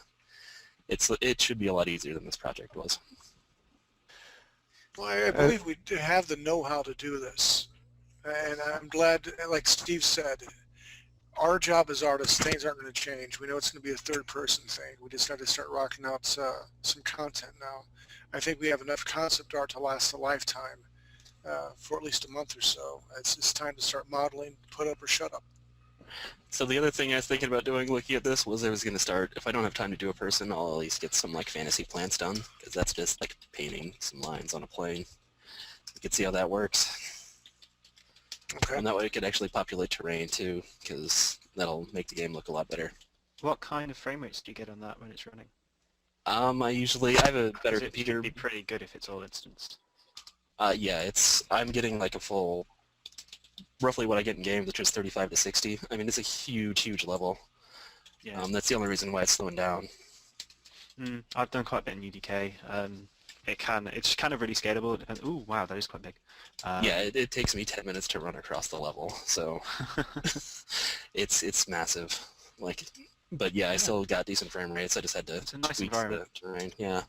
it should be a lot easier than this project was. Well, I believe we do have the know-how to do this, and I'm glad, like Steve said, our job as artists, things aren't going to change. We know it's going to be a third-person thing. We just got to start rocking out some content now. I think we have enough concept art to last a lifetime. For at least a month or so. It's time to start modeling, put up or shut up. So the other thing I was thinking about doing looking at this was I was going to start, if I don't have time to do a person, I'll at least get some like fantasy plants done, because that's just like painting some lines on a plane. You can see how that works. Okay. And that way it could actually populate terrain too, because that'll make the game look a lot better. What kind of frame rates do you get on that when it's running? I have a better It computer. should be pretty good if it's all instanced. Yeah, I'm getting like a full, roughly what I get in game, which is 35 to 60. I mean, it's a huge level. Yeah. That's the only reason why it's slowing down. I've done quite a bit in UDK. It's kind of really scalable. It depends. Ooh, wow, that is quite big. Yeah, it takes me 10 minutes to run across the level, so it's massive. Like, but yeah, I still got decent frame rates. I just had to It's a nice tweak environment. the terrain. Yeah.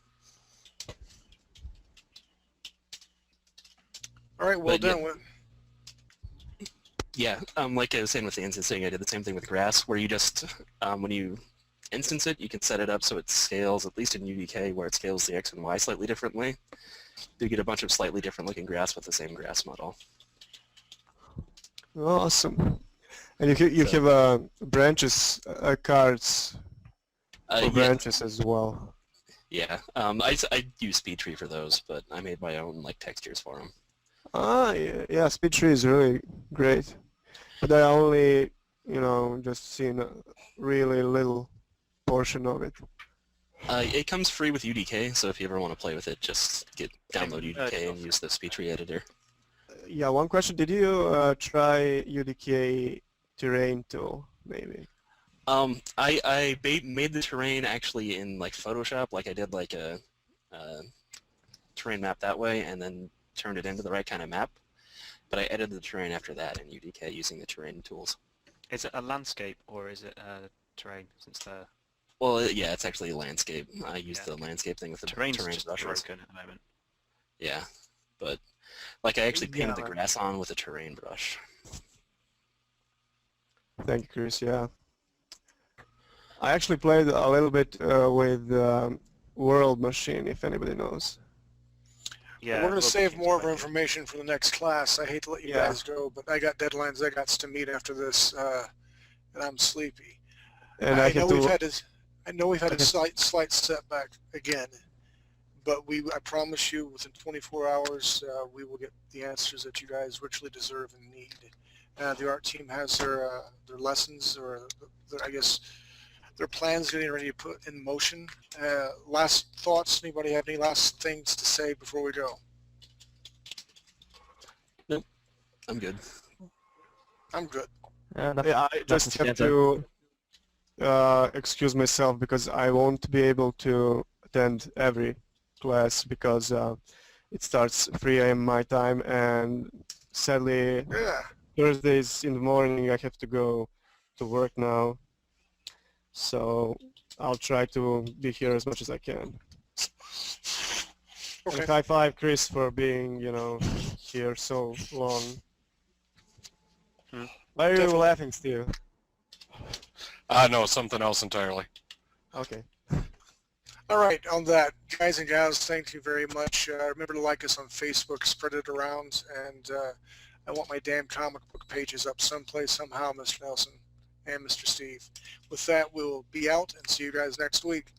All right, well But, yeah. done. Yeah, like I was saying with the instancing, I did the same thing with grass, where you just, when you instance it, you can set it up so it scales, at least in UDK, where it scales the X and Y slightly differently. You get a bunch of slightly different looking grass with the same grass model. Awesome. And you have branches, cards for Yeah, branches as well. yeah. I use SpeedTree for those, but I made my own like textures for them. Yeah, SpeedTree is really great. But I only, just seen a really little portion of it. It comes free with UDK, so if you ever want to play with it, just download UDK and use the SpeedTree editor. Yeah, one question. Did you try UDK terrain tool, maybe? I made the terrain actually in like Photoshop, like I did like a terrain map that way, and then turned it into the right kind of map. But I edited the terrain after that in UDK using the terrain tools. Is it a landscape or is it terrain? Since the Well, yeah, it's actually a landscape. I used the landscape thing with the terrain's terrain just brushes. broken at the moment. Yeah, but like I actually painted the Yeah. grass on with a terrain brush. Thank you, Chris. Yeah. I actually played a little bit with World Machine, if anybody knows. Yeah, We're going to World save Machine's more of quite our good. information for the next class. I hate to let you Yeah. guys go, but I got deadlines I got to meet after this, and I'm sleepy. And I I know had we've to. had a slight setback again, but I promise you, within 24 hours, we will get the answers that you guys richly deserve and need. The art team has their lessons, or I guess their plans getting ready to put in motion. Last thoughts? Anybody have any last things to say before we go? Nope, I'm good. I'm good. Yeah, I just have to excuse myself because I won't be able to attend every class because it starts 3 a.m. my time, and sadly Yeah. Thursdays in the morning I have to go to work now. So I'll try to be here as much as I can. Okay. And high five, Chris, for being, here so long. Why are you Definitely. laughing, Steve? No, something else entirely. Okay. All right, on that, guys and gals, thank you very much. Remember to like us on Facebook, spread it around, and I want my damn comic book pages up someplace, somehow, Mr. Nelson and Mr. Steve. With that, we'll be out and see you guys next week.